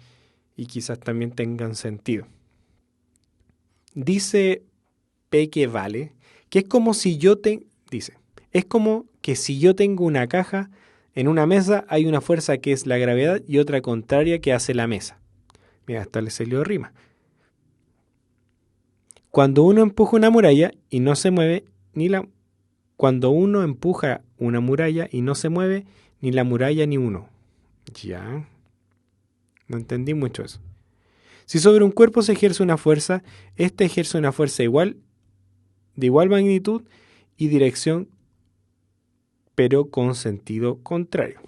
y quizás también tengan sentido. Dice Peque Vale que es como si es como que si yo tengo una caja, en una mesa hay una fuerza que es la gravedad y otra contraria que hace la mesa. Mira, hasta le salió rima. Cuando uno empuja una muralla y no se mueve cuando uno empuja una muralla y no se mueve ni la muralla ni uno. Ya, no entendí mucho eso. Si sobre un cuerpo se ejerce una fuerza, éste ejerce una fuerza igual, de igual magnitud y dirección, pero con sentido contrario.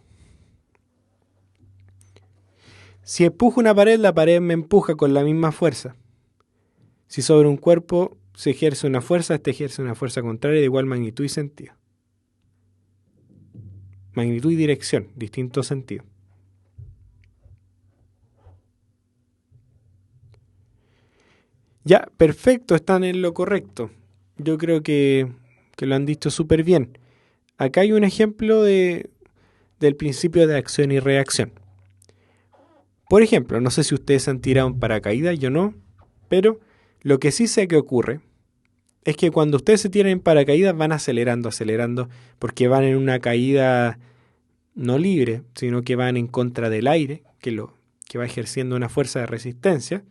Si empujo una pared, la pared me empuja con la misma fuerza. Si sobre un cuerpo se ejerce una fuerza, este ejerce una fuerza contraria de igual magnitud y sentido. Magnitud y dirección, distinto sentido. Ya, perfecto, están en lo correcto. Yo creo que lo han dicho súper bien. Acá hay un ejemplo del principio de acción y reacción. Por ejemplo, no sé si ustedes han tirado un paracaídas, yo no, pero lo que sí sé que ocurre es que cuando ustedes se tiran en paracaídas van acelerando, acelerando, porque van en una caída no libre, sino que van en contra del aire, que va ejerciendo una fuerza de resistencia.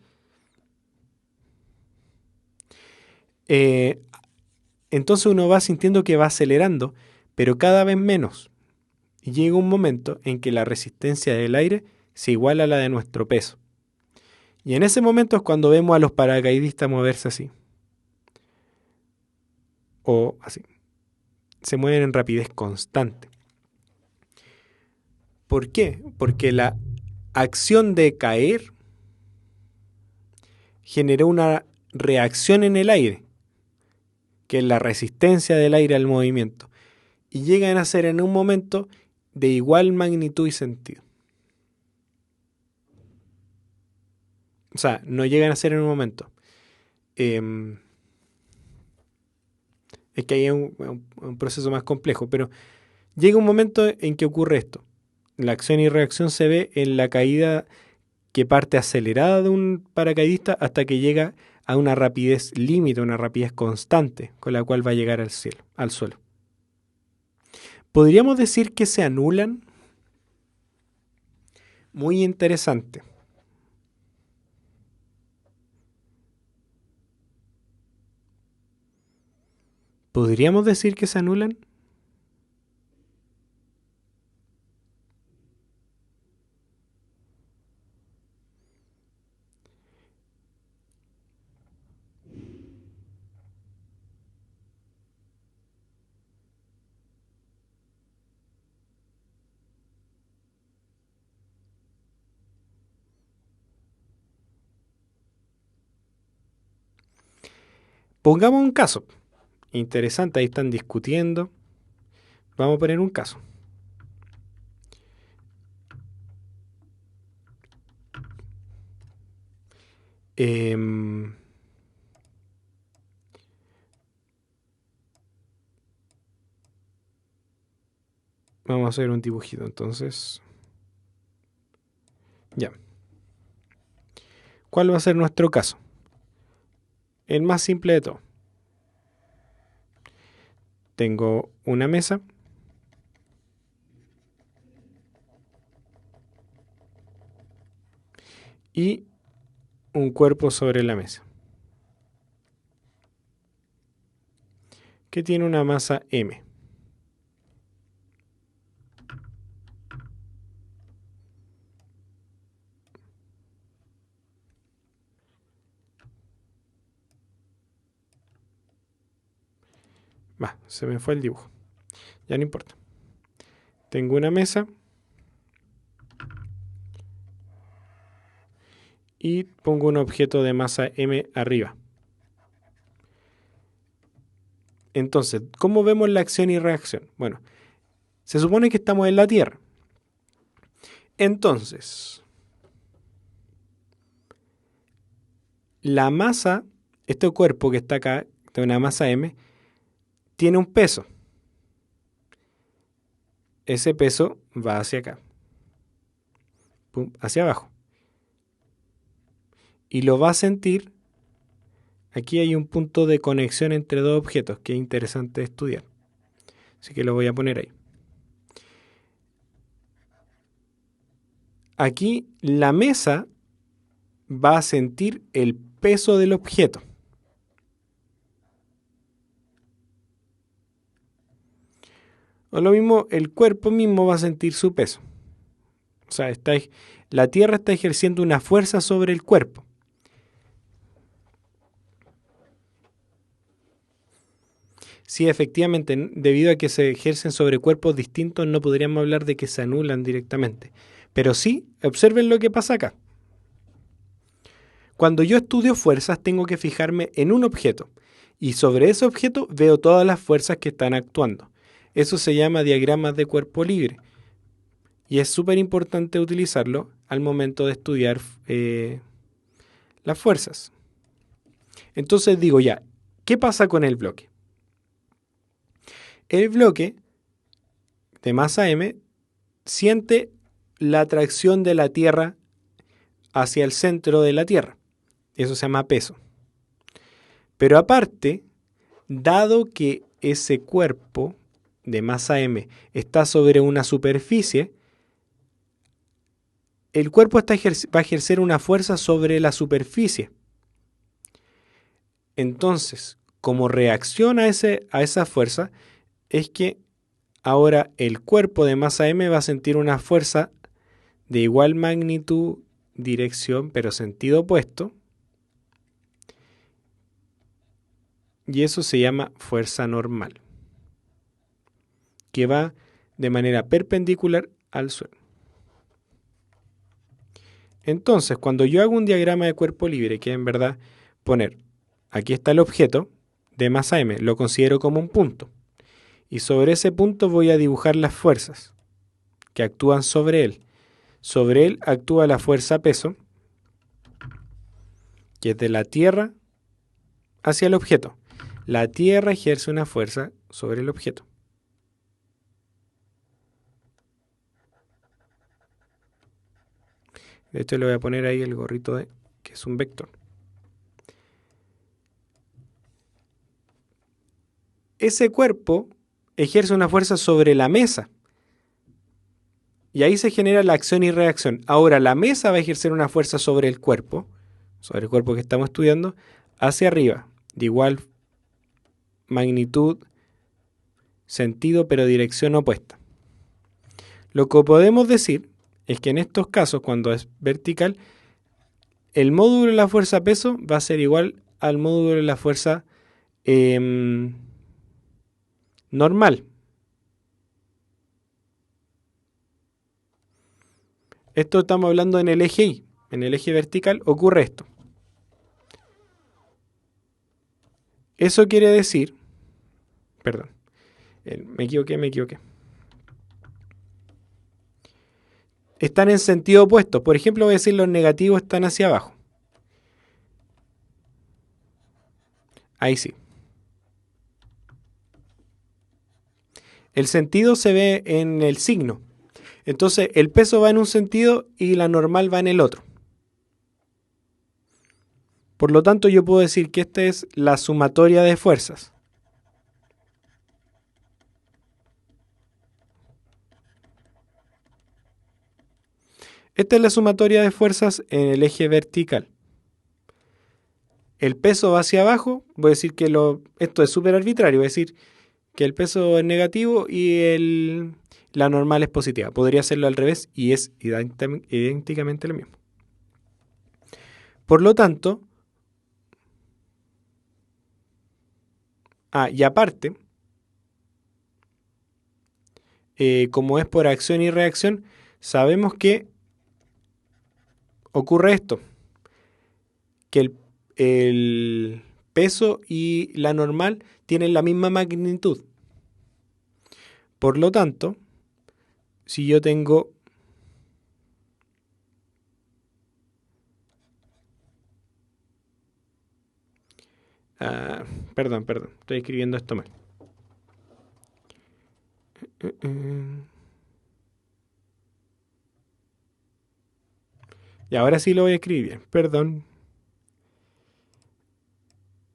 Entonces uno va sintiendo que va acelerando, pero cada vez menos. Y llega un momento en que la resistencia del aire se iguala a la de nuestro peso. Y en ese momento es cuando vemos a los paracaidistas moverse así. O así. Se mueven en rapidez constante. ¿Por qué? Porque la acción de caer generó una reacción en el aire, que es la resistencia del aire al movimiento. Y llegan a ser en un momento de igual magnitud y sentido. O sea, no llegan a ser en un momento. Es que hay un proceso más complejo, pero llega un momento en que ocurre esto. La acción y reacción se ve en la caída que parte acelerada de un paracaidista hasta que llega a una rapidez límite, una rapidez constante, con la cual va a llegar al suelo. ¿Podríamos decir que se anulan? Muy interesante. ¿Podríamos decir que se anulan? Pongamos un caso. Interesante, ahí están discutiendo. Vamos a poner un caso. Vamos a hacer un dibujito, entonces. Ya. ¿Cuál va a ser nuestro caso? El más simple de todo. Tengo una mesa. Y un cuerpo sobre la mesa. Que tiene una masa M. Se me fue el dibujo. Ya no importa. Tengo una mesa. Y pongo un objeto de masa M arriba. Entonces, ¿cómo vemos la acción y reacción? Bueno, se supone que estamos en la Tierra. Entonces, la masa, este cuerpo que está acá, de una masa M, tiene un peso. Ese peso va hacia acá. Pum, hacia abajo. Y lo va a sentir. Aquí hay un punto de conexión entre dos objetos que es interesante estudiar. Así que lo voy a poner ahí. Aquí la mesa va a sentir el peso del objeto. O lo mismo, el cuerpo mismo va a sentir su peso. O sea, la Tierra está ejerciendo una fuerza sobre el cuerpo. Sí, efectivamente, debido a que se ejercen sobre cuerpos distintos, no podríamos hablar de que se anulan directamente. Pero sí, observen lo que pasa acá. Cuando yo estudio fuerzas, tengo que fijarme en un objeto. Y sobre ese objeto veo todas las fuerzas que están actuando. Eso se llama diagramas de cuerpo libre. Y es súper importante utilizarlo al momento de estudiar las fuerzas. Entonces digo ya, ¿qué pasa con el bloque? El bloque de masa m siente la atracción de la Tierra hacia el centro de la Tierra. Eso se llama peso. Pero aparte, dado que ese cuerpo de masa m está sobre una superficie, el cuerpo va a ejercer una fuerza sobre la superficie. Entonces, como reacción a esa fuerza, es que ahora el cuerpo de masa m va a sentir una fuerza de igual magnitud, dirección, pero sentido opuesto. Y eso se llama fuerza normal, que va de manera perpendicular al suelo. Entonces, cuando yo hago un diagrama de cuerpo libre, que en verdad poner, aquí está el objeto de masa m, lo considero como un punto. Y sobre ese punto voy a dibujar las fuerzas que actúan sobre él. Sobre él actúa la fuerza peso, que es de la Tierra hacia el objeto. La Tierra ejerce una fuerza sobre el objeto. De hecho, le voy a poner ahí el gorrito que es un vector. Ese cuerpo ejerce una fuerza sobre la mesa. Y ahí se genera la acción y reacción. Ahora la mesa va a ejercer una fuerza sobre el cuerpo que estamos estudiando, hacia arriba, de igual magnitud, sentido, pero dirección opuesta. Lo que podemos decir es que en estos casos, cuando es vertical, el módulo de la fuerza peso va a ser igual al módulo de la fuerza normal. Esto estamos hablando en el eje Y. En el eje vertical ocurre esto. Eso quiere decir, perdón, me equivoqué. Están en sentido opuesto. Por ejemplo, voy a decir los negativos están hacia abajo. Ahí sí. El sentido se ve en el signo. Entonces, el peso va en un sentido y la normal va en el otro. Por lo tanto, yo puedo decir que esta es la sumatoria de fuerzas. Esta es la sumatoria de fuerzas en el eje vertical. El peso va hacia abajo, voy a decir que esto es súper arbitrario, voy a decir que el peso es negativo y la normal es positiva. Podría hacerlo al revés y es idénticamente lo mismo. Por lo tanto, y aparte, como es por acción y reacción, sabemos que ocurre esto, que el peso y la normal tienen la misma magnitud. Por lo tanto, si yo tengo perdón, estoy escribiendo esto mal. Y ahora sí lo voy a escribir bien. Perdón.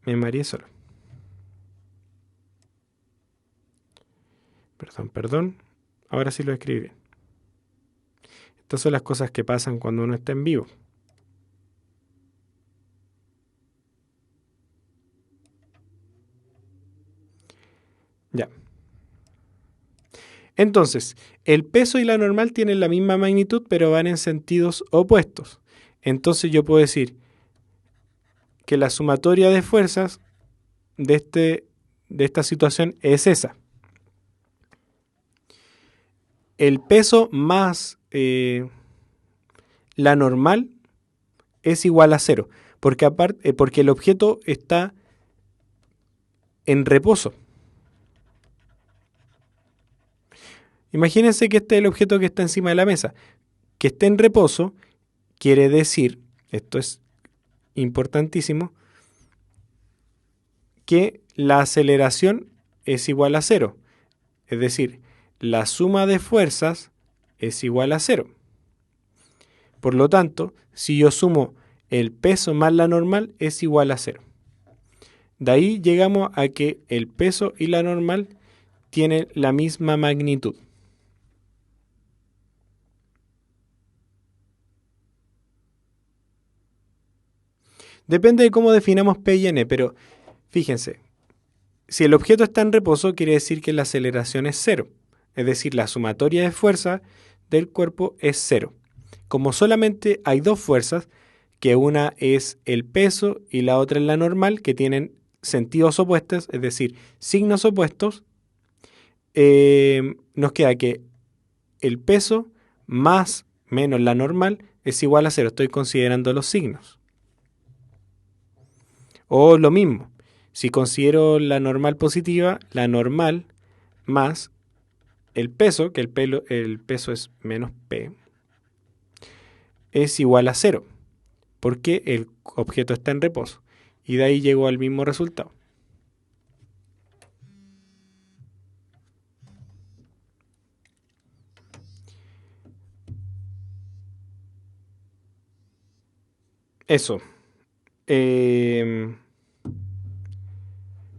Me mareé solo. Perdón. Ahora sí lo escribí bien. Estas son las cosas que pasan cuando uno está en vivo. Ya. Entonces, el peso y la normal tienen la misma magnitud, pero van en sentidos opuestos. Entonces yo puedo decir que la sumatoria de fuerzas de esta situación es esa. El peso más la normal es igual a cero, porque el objeto está en reposo. Imagínense que este es el objeto que está encima de la mesa. Que esté en reposo quiere decir, esto es importantísimo, que la aceleración es igual a cero. Es decir, la suma de fuerzas es igual a cero. Por lo tanto, si yo sumo el peso más la normal es igual a cero. De ahí llegamos a que el peso y la normal tienen la misma magnitud. Depende de cómo definamos P y N, pero fíjense, si el objeto está en reposo, quiere decir que la aceleración es cero. Es decir, la sumatoria de fuerza del cuerpo es cero. Como solamente hay dos fuerzas, que una es el peso y la otra es la normal, que tienen sentidos opuestos, es decir, signos opuestos, nos queda que el peso más menos la normal es igual a cero. Estoy considerando los signos. O lo mismo, si considero la normal positiva, la normal más el peso, que el peso es menos P, es igual a cero, porque el objeto está en reposo. Y de ahí llego al mismo resultado. Eso. Eh,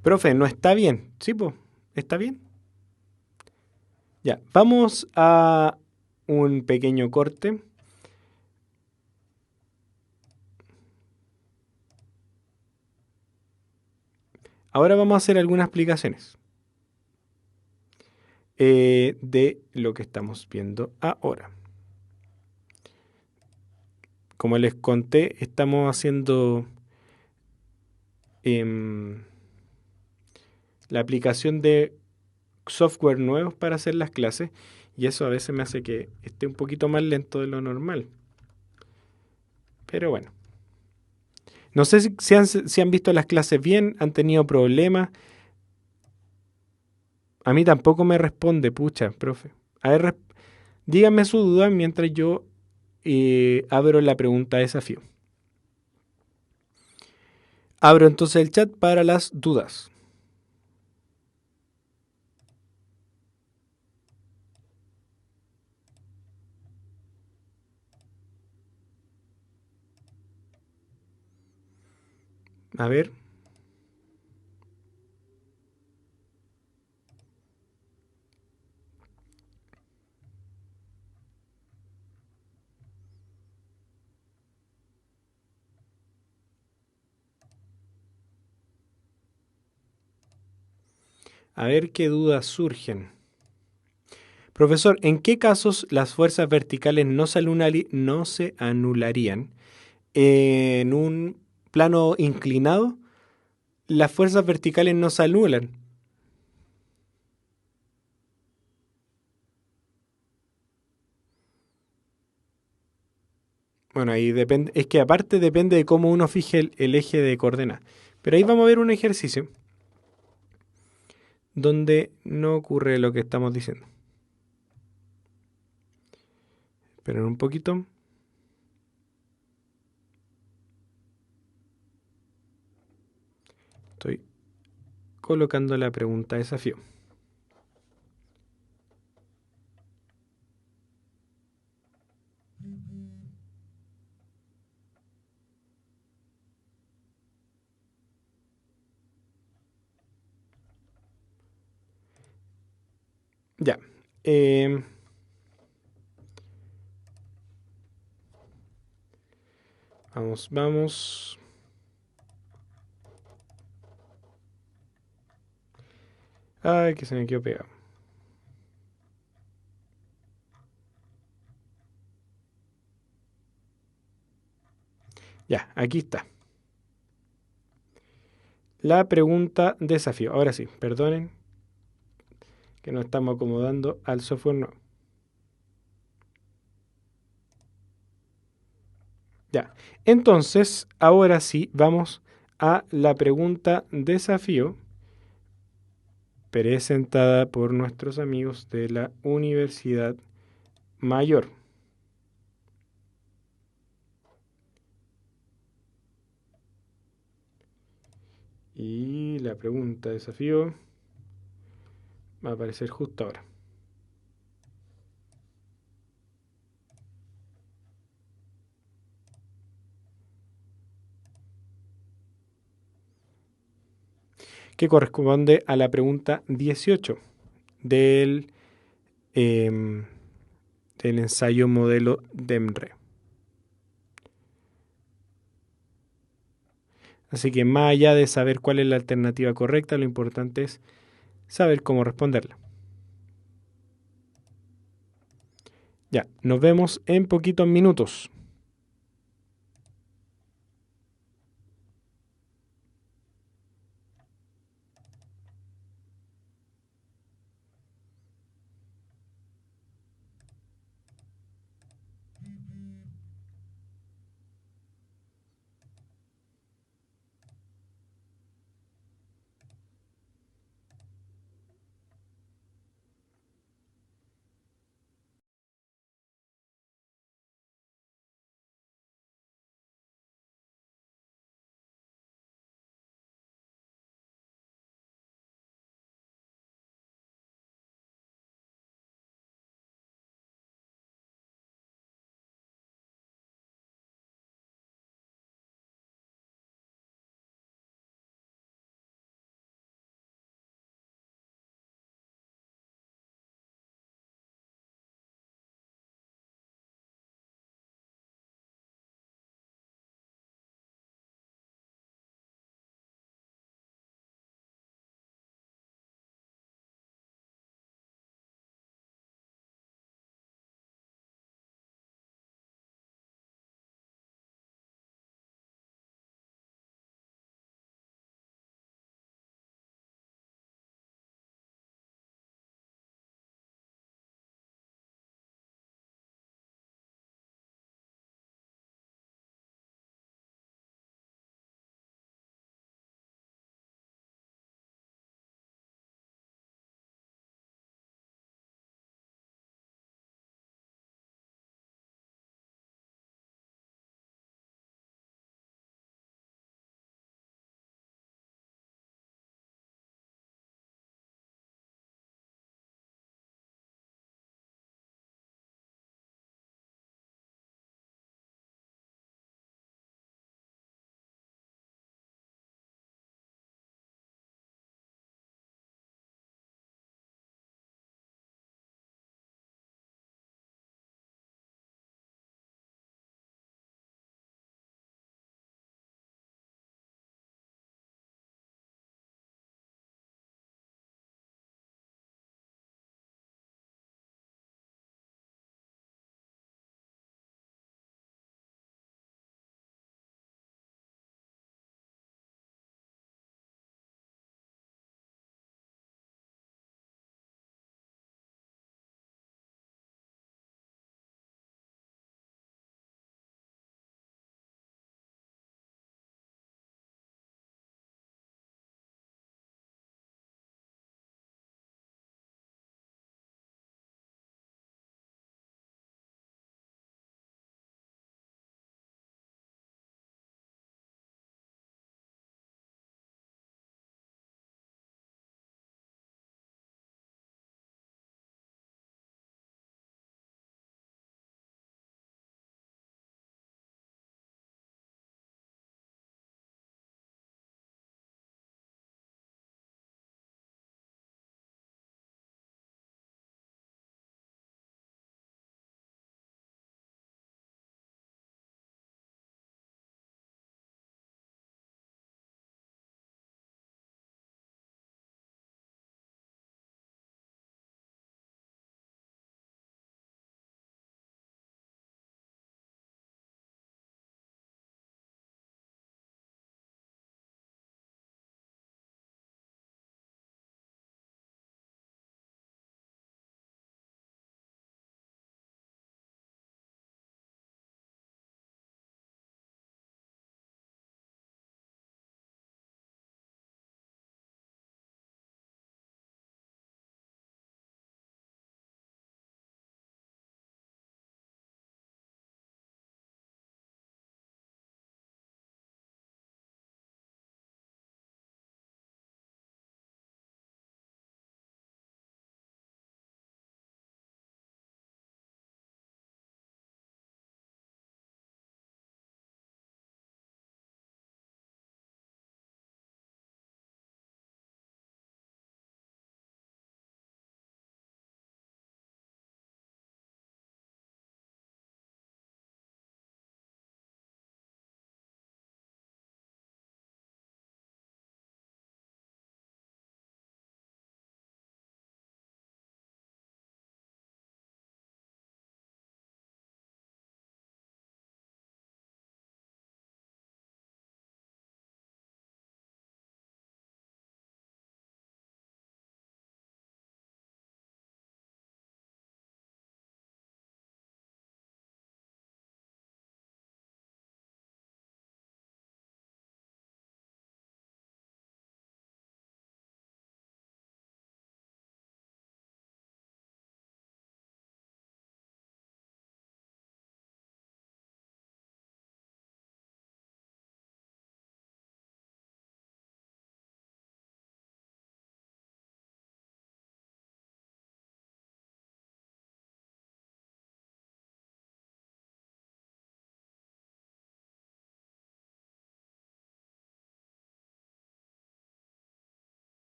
Profe, ¿no está bien? Sí, pues, ¿está bien? Ya, vamos a un pequeño corte. Ahora vamos a hacer algunas explicaciones de lo que estamos viendo ahora. Como les conté, estamos haciendo la aplicación de software nuevos para hacer las clases y eso a veces me hace que esté un poquito más lento de lo normal. Pero bueno, no sé si han visto las clases bien, han tenido problemas. A mí tampoco me responde, pucha, profe. A ver, díganme su duda mientras yo abro la pregunta de desafío. Abro entonces el chat para las dudas. A ver. A ver qué dudas surgen. Profesor, ¿en qué casos las fuerzas verticales no se anularían? En un plano inclinado, las fuerzas verticales no se anulan. Bueno, ahí depende, es que aparte depende de cómo uno fije el eje de coordenadas. Pero ahí vamos a ver un ejercicio donde no ocurre lo que estamos diciendo. Esperen un poquito. Estoy colocando la pregunta de desafío. Ya. Vamos, vamos. Ay, que se me quedó pegado. Ya, aquí está. La pregunta desafío. Ahora sí, perdonen que nos estamos acomodando al software nuevo. Ya, entonces, ahora sí, vamos a la pregunta desafío presentada por nuestros amigos de la Universidad Mayor. Y la pregunta desafío va a aparecer justo ahora. Que corresponde a la pregunta 18 del, em, del ensayo modelo DEMRE. Así que más allá de saber cuál es la alternativa correcta, lo importante es saber cómo responderla. Ya, nos vemos en poquitos minutos.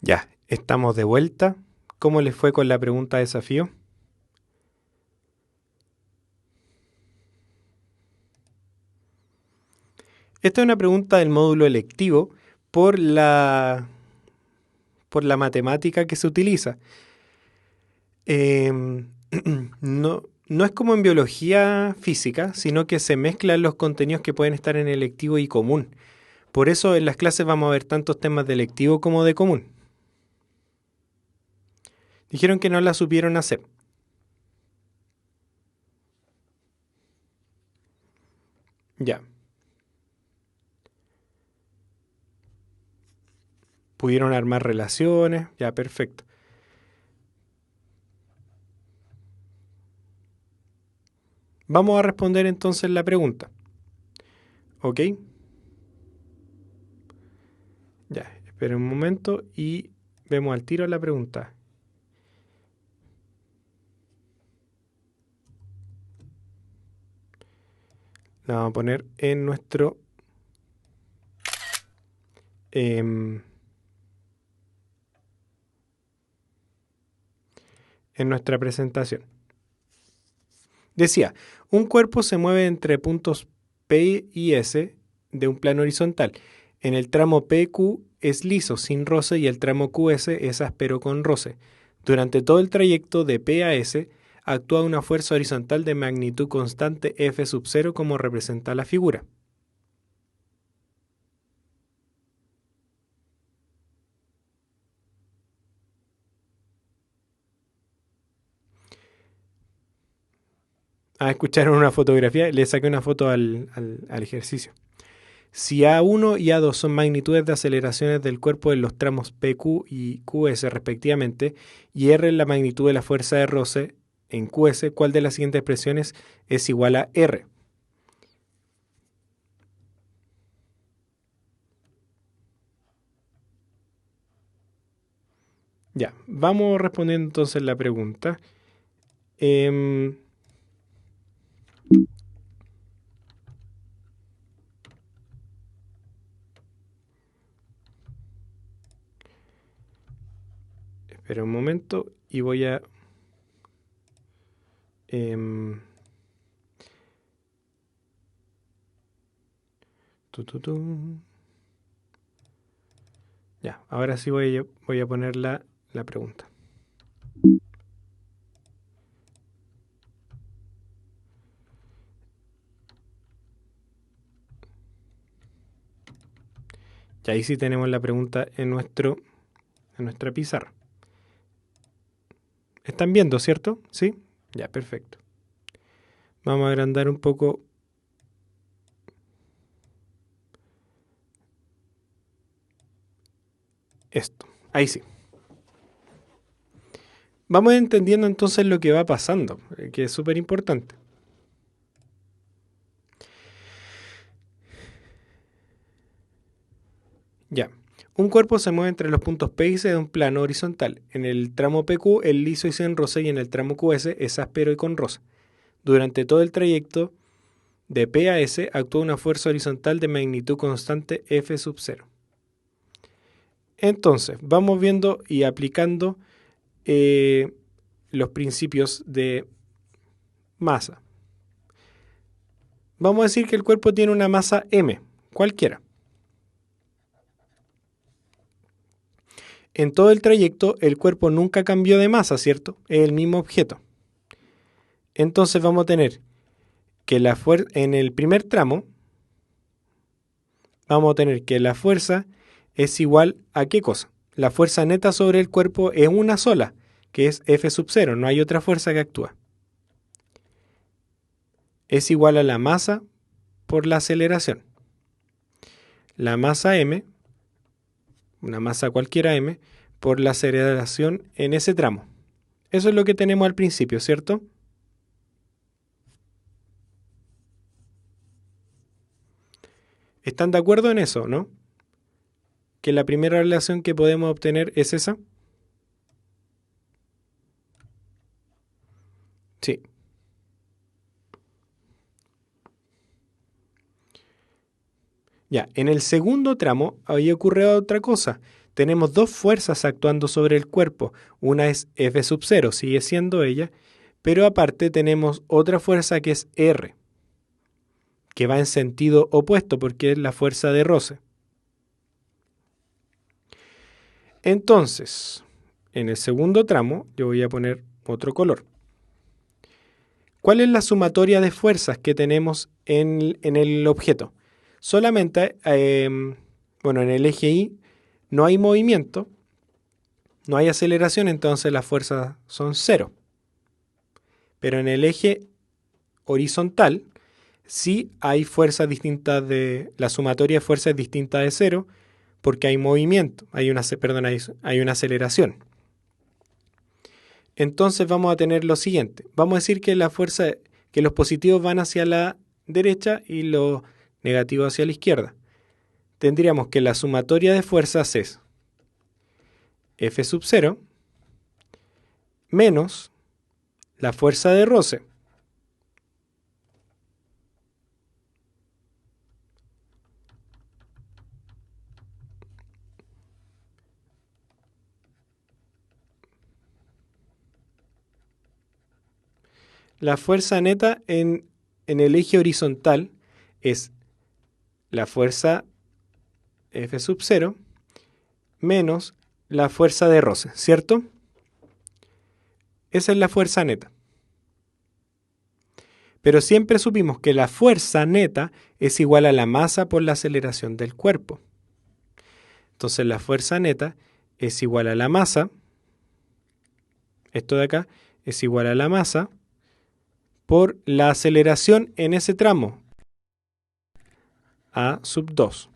Ya, estamos de vuelta. ¿Cómo les fue con la pregunta de desafío? Esta es una pregunta del módulo electivo por la, por la matemática que se utiliza. No es como en biología física, sino que se mezclan los contenidos que pueden estar en electivo y común. Por eso en las clases vamos a ver tantos temas de electivo como de común. Dijeron que no la supieron hacer. Ya. Pudieron armar relaciones. Ya, perfecto. Vamos a responder entonces la pregunta. ¿Ok? Ya, esperen un momento y vemos al tiro la pregunta. La vamos a poner en nuestro... en nuestra presentación. Decía, un cuerpo se mueve entre puntos P y S de un plano horizontal. En el tramo PQ es liso, sin roce, y el tramo QS es áspero con roce. Durante todo el trayecto de P a S actúa una fuerza horizontal de magnitud constante F sub 0 como representa la figura. Escucharon una fotografía, le saqué una foto al ejercicio. Si A1 y A2 son magnitudes de aceleraciones del cuerpo en los tramos PQ y QS respectivamente, y R es la magnitud de la fuerza de roce en QS, ¿cuál de las siguientes expresiones es igual a R? Ya, vamos respondiendo entonces la pregunta. Espera un momento y voy a... Ya, ahora sí voy a poner la pregunta. Y ahí sí tenemos la pregunta en nuestra pizarra. ¿Están viendo, cierto? ¿Sí? Ya, perfecto. Vamos a agrandar un poco esto. Ahí sí. Vamos entendiendo entonces lo que va pasando, que es súper importante. Ya. Un cuerpo se mueve entre los puntos P y C de un plano horizontal. En el tramo PQ es liso y sin roce, y en el tramo QS es áspero y con roce. Durante todo el trayecto de P a S actúa una fuerza horizontal de magnitud constante F sub 0. Entonces, vamos viendo y aplicando los principios de masa. Vamos a decir que el cuerpo tiene una masa m, cualquiera. En todo el trayecto, el cuerpo nunca cambió de masa, ¿cierto? Es el mismo objeto. Entonces vamos a tener que en el primer tramo, vamos a tener que la fuerza es igual a ¿qué cosa? La fuerza neta sobre el cuerpo es una sola, que es F sub 0, no hay otra fuerza que actúa. Es igual a la masa por la aceleración. La masa m, una masa cualquiera m, por la aceleración en ese tramo. Eso es lo que tenemos al principio, ¿cierto? ¿Están de acuerdo en eso, no? Que la primera relación que podemos obtener es esa. Sí. Ya, en el segundo tramo había ocurrido otra cosa. tenemos dos fuerzas actuando sobre el cuerpo. Una es F sub 0, sigue siendo ella, pero aparte tenemos otra fuerza que es R, que va en sentido opuesto porque es la fuerza de roce. Entonces, en el segundo tramo yo voy a poner otro color. ¿Cuál es la sumatoria de fuerzas que tenemos en el objeto? Solamente, en el eje Y no hay movimiento, no hay aceleración, entonces las fuerzas son 0. Pero en el eje horizontal sí hay fuerzas distintas la sumatoria de fuerzas es distinta de 0 porque hay movimiento, hay una aceleración. Entonces vamos a tener lo siguiente. Vamos a decir que que los positivos van hacia la derecha y los negativos hacia la izquierda. Tendríamos que la sumatoria de fuerzas es F sub 0 menos la fuerza de roce la fuerza neta en el eje horizontal es la fuerza F sub 0 menos la fuerza de roce, ¿cierto? Esa es la fuerza neta. Pero siempre supimos que la fuerza neta es igual a la masa por la aceleración del cuerpo. Entonces la fuerza neta es igual a la masa, esto de acá es igual a la masa por la aceleración en ese tramo, A sub 2.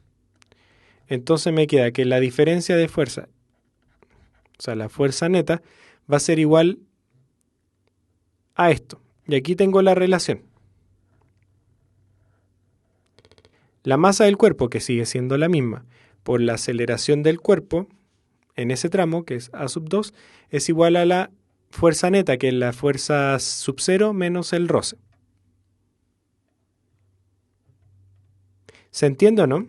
Entonces me queda que la diferencia de fuerza, o sea, la fuerza neta, va a ser igual a esto. Y aquí tengo la relación. La masa del cuerpo, que sigue siendo la misma, por la aceleración del cuerpo en ese tramo, que es A sub 2, es igual a la fuerza neta, que es la fuerza sub 0 menos el roce. ¿Se entiende o no?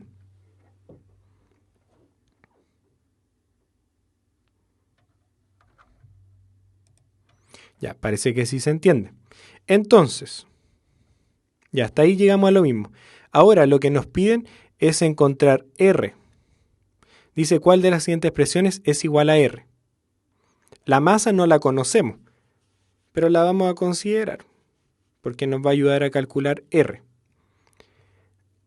Ya, parece que sí se entiende. Entonces, ya hasta ahí llegamos a lo mismo. Ahora lo que nos piden es encontrar R. Dice, ¿cuál de las siguientes expresiones es igual a R? La masa no la conocemos, pero la vamos a considerar, porque nos va a ayudar a calcular R.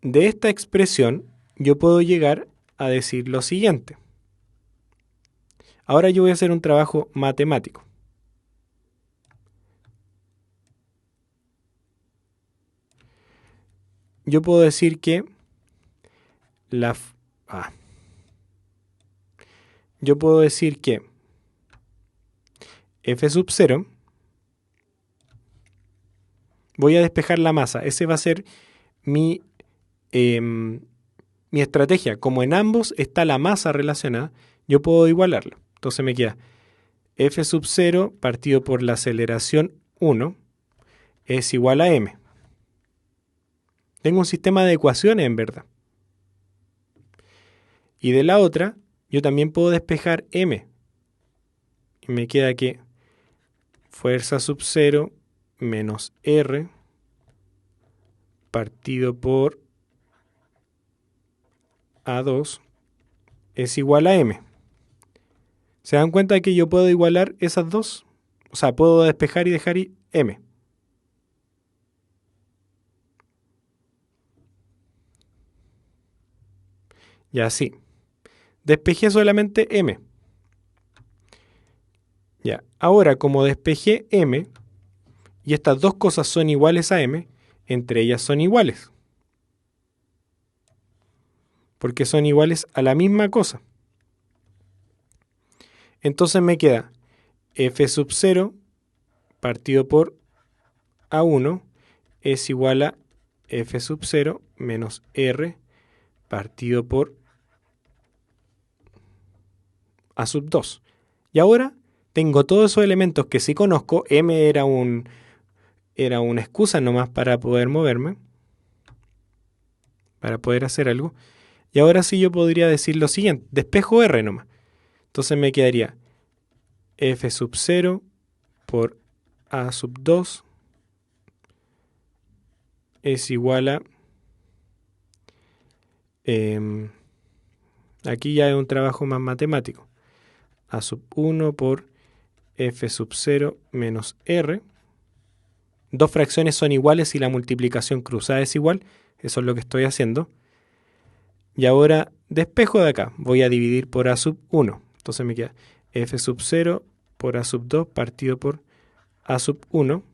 De esta expresión, yo puedo llegar a decir lo siguiente. Ahora yo voy a hacer un trabajo matemático. Yo puedo decir que yo puedo decir que F sub 0, voy a despejar la masa. Ese va a ser mi estrategia. Como en ambos está la masa relacionada, yo puedo igualarlo. Entonces me queda F sub 0 partido por la aceleración 1 es igual a m. Tengo un sistema de ecuaciones en verdad. Y de la otra, yo también puedo despejar m. Y me queda que fuerza sub 0 menos r partido por A2 es igual a m. ¿Se dan cuenta que yo puedo igualar esas dos? O sea, puedo despejar y dejar m. Y así. Despejé solamente m. Ya, ahora como despejé m, y estas dos cosas son iguales a m, entre ellas son iguales. Porque son iguales a la misma cosa. Entonces me queda f sub 0 partido por A1 es igual a f sub 0 menos r partido por A sub 2. Y ahora tengo todos esos elementos que sí conozco. M era una excusa nomás para poder moverme, para poder hacer algo. Y ahora sí yo podría decir lo siguiente. Despejo R nomás. Entonces me quedaría f sub 0 por a sub 2 es igual a... aquí ya es un trabajo más matemático. A sub 1 por f sub 0 menos r. Dos fracciones son iguales y la multiplicación cruzada es igual. Eso es lo que estoy haciendo. Y ahora despejo de acá. Voy a dividir por a sub 1. Entonces me queda f sub 0 por a sub 2 partido por a sub 1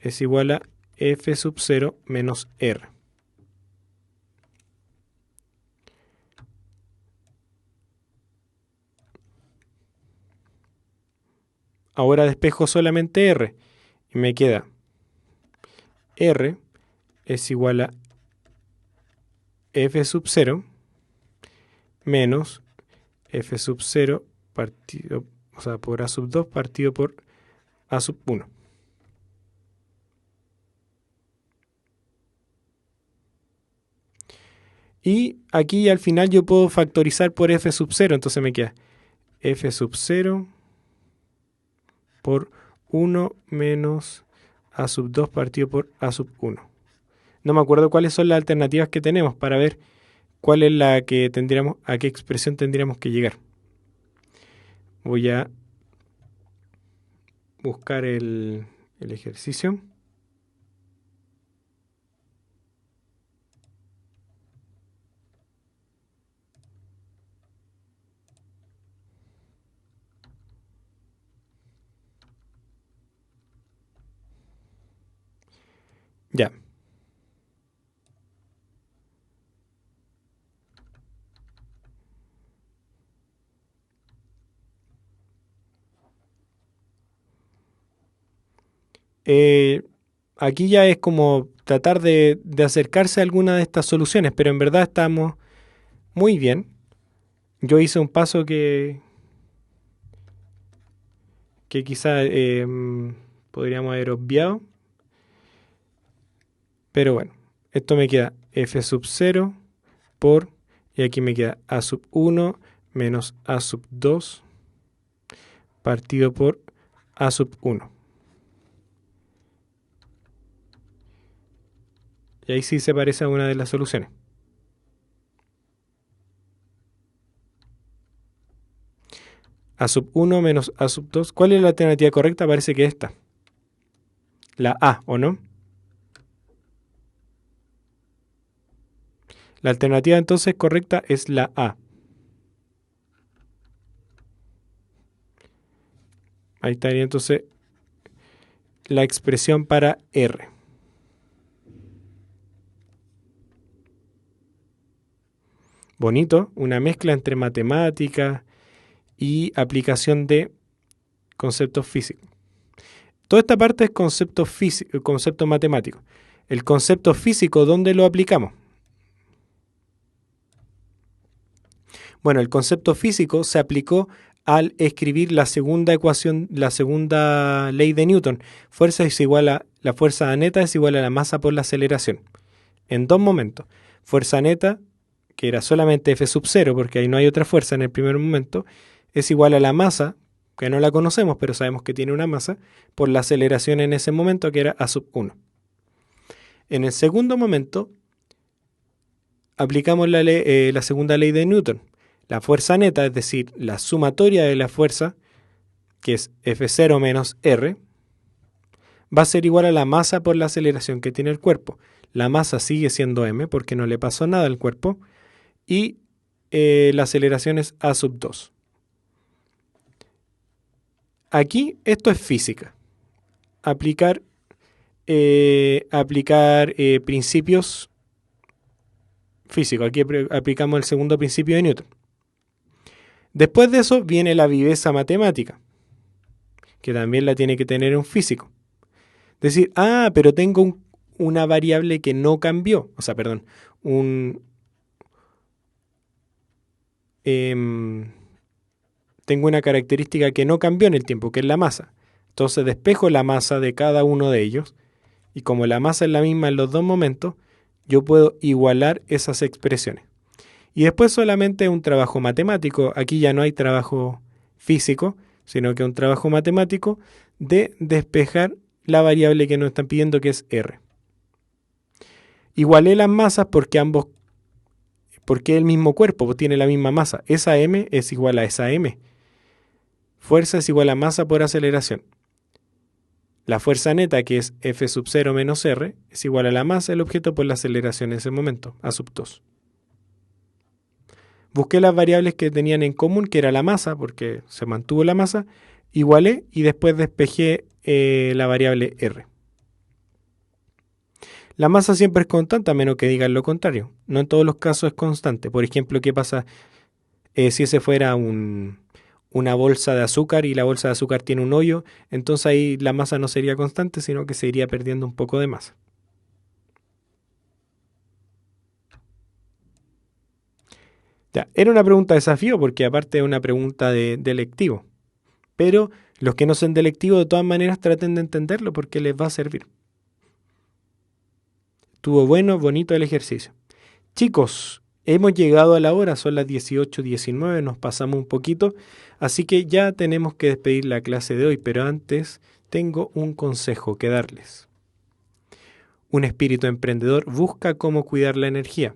es igual a f sub 0 menos r. Ahora despejo solamente r y me queda r es igual a f sub 0 menos f sub 0 partido, o sea, por a sub 2 partido por a sub 1. Y aquí al final yo puedo factorizar por f sub 0, entonces me queda f sub 0 por 1 menos a sub 2 partido por a sub 1. No me acuerdo cuáles son las alternativas que tenemos para ver cuál es la que tendríamos, a qué expresión tendríamos que llegar. Voy a buscar el ejercicio. Ya. Aquí ya es como tratar de acercarse a alguna de estas soluciones, pero en verdad estamos muy bien. Yo hice un paso que quizá podríamos haber obviado. Pero bueno, esto me queda f sub 0 por, y aquí me queda a sub 1 menos a sub 2 partido por a sub 1. Y ahí sí se parece a una de las soluciones. A sub 1 menos a sub 2. ¿Cuál es la alternativa correcta? Parece que esta. La A, ¿o no? La alternativa entonces correcta es la A. Ahí estaría entonces la expresión para R. Bonito, una mezcla entre matemática y aplicación de conceptos físicos. Toda esta parte es concepto físico, concepto matemático. El concepto físico, ¿dónde lo aplicamos? Bueno, el concepto físico se aplicó al escribir la segunda ecuación, la segunda ley de Newton. La fuerza neta es igual a la masa por la aceleración. En dos momentos. Fuerza neta, que era solamente F sub 0, porque ahí no hay otra fuerza en el primer momento, es igual a la masa, que no la conocemos, pero sabemos que tiene una masa, por la aceleración en ese momento, que era A sub 1. En el segundo momento, aplicamos la segunda ley de Newton. La fuerza neta, es decir, la sumatoria de la fuerza, que es F0 menos R, va a ser igual a la masa por la aceleración que tiene el cuerpo. La masa sigue siendo m porque no le pasó nada al cuerpo y la aceleración es a sub 2. Aquí esto es física. Aplicar principios físicos. Aquí aplicamos el segundo principio de Newton. Después de eso viene la viveza matemática, que también la tiene que tener un físico. Decir, pero tengo una variable que no cambió. O sea, perdón, tengo una característica que no cambió en el tiempo, que es la masa. Entonces despejo la masa de cada uno de ellos, y como la masa es la misma en los dos momentos, yo puedo igualar esas expresiones. Y después solamente un trabajo matemático. Aquí ya no hay trabajo físico, sino que un trabajo matemático de despejar la variable que nos están pidiendo, que es R. Igualé las masas porque el mismo cuerpo pues tiene la misma masa. Esa M es igual a esa M. Fuerza es igual a masa por aceleración. La fuerza neta, que es F sub 0 menos R, es igual a la masa del objeto por la aceleración en ese momento, A sub 2. Busqué las variables que tenían en común, que era la masa, porque se mantuvo la masa, igualé y después despejé la variable R. La masa siempre es constante, a menos que digan lo contrario. No en todos los casos es constante. Por ejemplo, ¿qué pasa si ese fuera una bolsa de azúcar y la bolsa de azúcar tiene un hoyo? Entonces ahí la masa no sería constante, sino que se iría perdiendo un poco de masa. Ya, era una pregunta de desafío porque aparte es una pregunta de lectivo. Pero los que no son de lectivo de todas maneras traten de entenderlo porque les va a servir. Estuvo bueno, bonito el ejercicio. Chicos, hemos llegado a la hora, son las 18:19, nos pasamos un poquito, así que ya tenemos que despedir la clase de hoy, pero antes tengo un consejo que darles. Un espíritu emprendedor busca cómo cuidar la energía.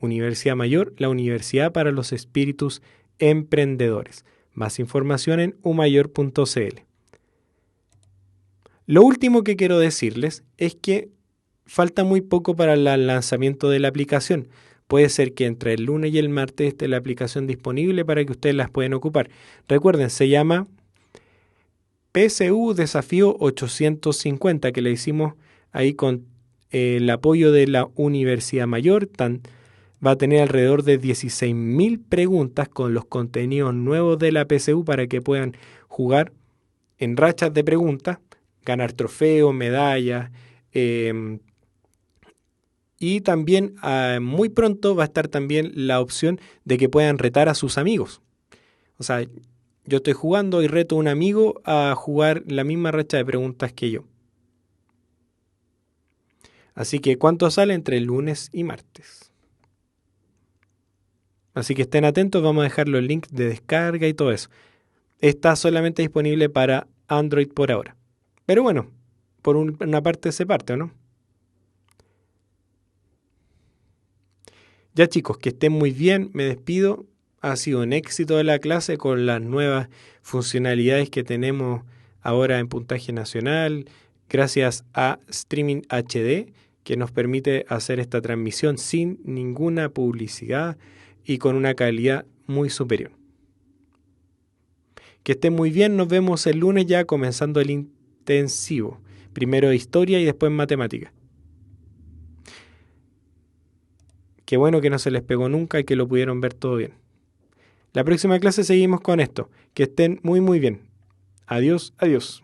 Universidad Mayor, la universidad para los espíritus emprendedores. Más información en umayor.cl. Lo último que quiero decirles es que falta muy poco para el lanzamiento de la aplicación. Puede ser que entre el lunes y el martes esté la aplicación disponible para que ustedes las puedan ocupar. Recuerden, se llama PSU Desafío 850, que le hicimos ahí con el apoyo de la Universidad Mayor. Va a tener alrededor de 16.000 preguntas con los contenidos nuevos de la PSU para que puedan jugar en rachas de preguntas, ganar trofeos, medallas, y también muy pronto va a estar también la opción de que puedan retar a sus amigos. O sea, yo estoy jugando y reto a un amigo a jugar la misma racha de preguntas que yo. Así que, ¿cuánto sale? Entre el lunes y martes. Así que estén atentos, vamos a dejar los links de descarga y todo eso. Está solamente disponible para Android por ahora. Pero bueno, por una parte se parte, ¿o no? Ya chicos, que estén muy bien, me despido. Ha sido un éxito de la clase con las nuevas funcionalidades que tenemos ahora en Puntaje Nacional, gracias a Streaming HD, que nos permite hacer esta transmisión sin ninguna publicidad y con una calidad muy superior. Que estén muy bien, nos vemos el lunes ya comenzando el intensivo. Primero historia y después matemática. Qué bueno que no se les pegó nunca y que lo pudieron ver todo bien. La próxima clase seguimos con esto. Que estén muy muy bien. Adiós, adiós.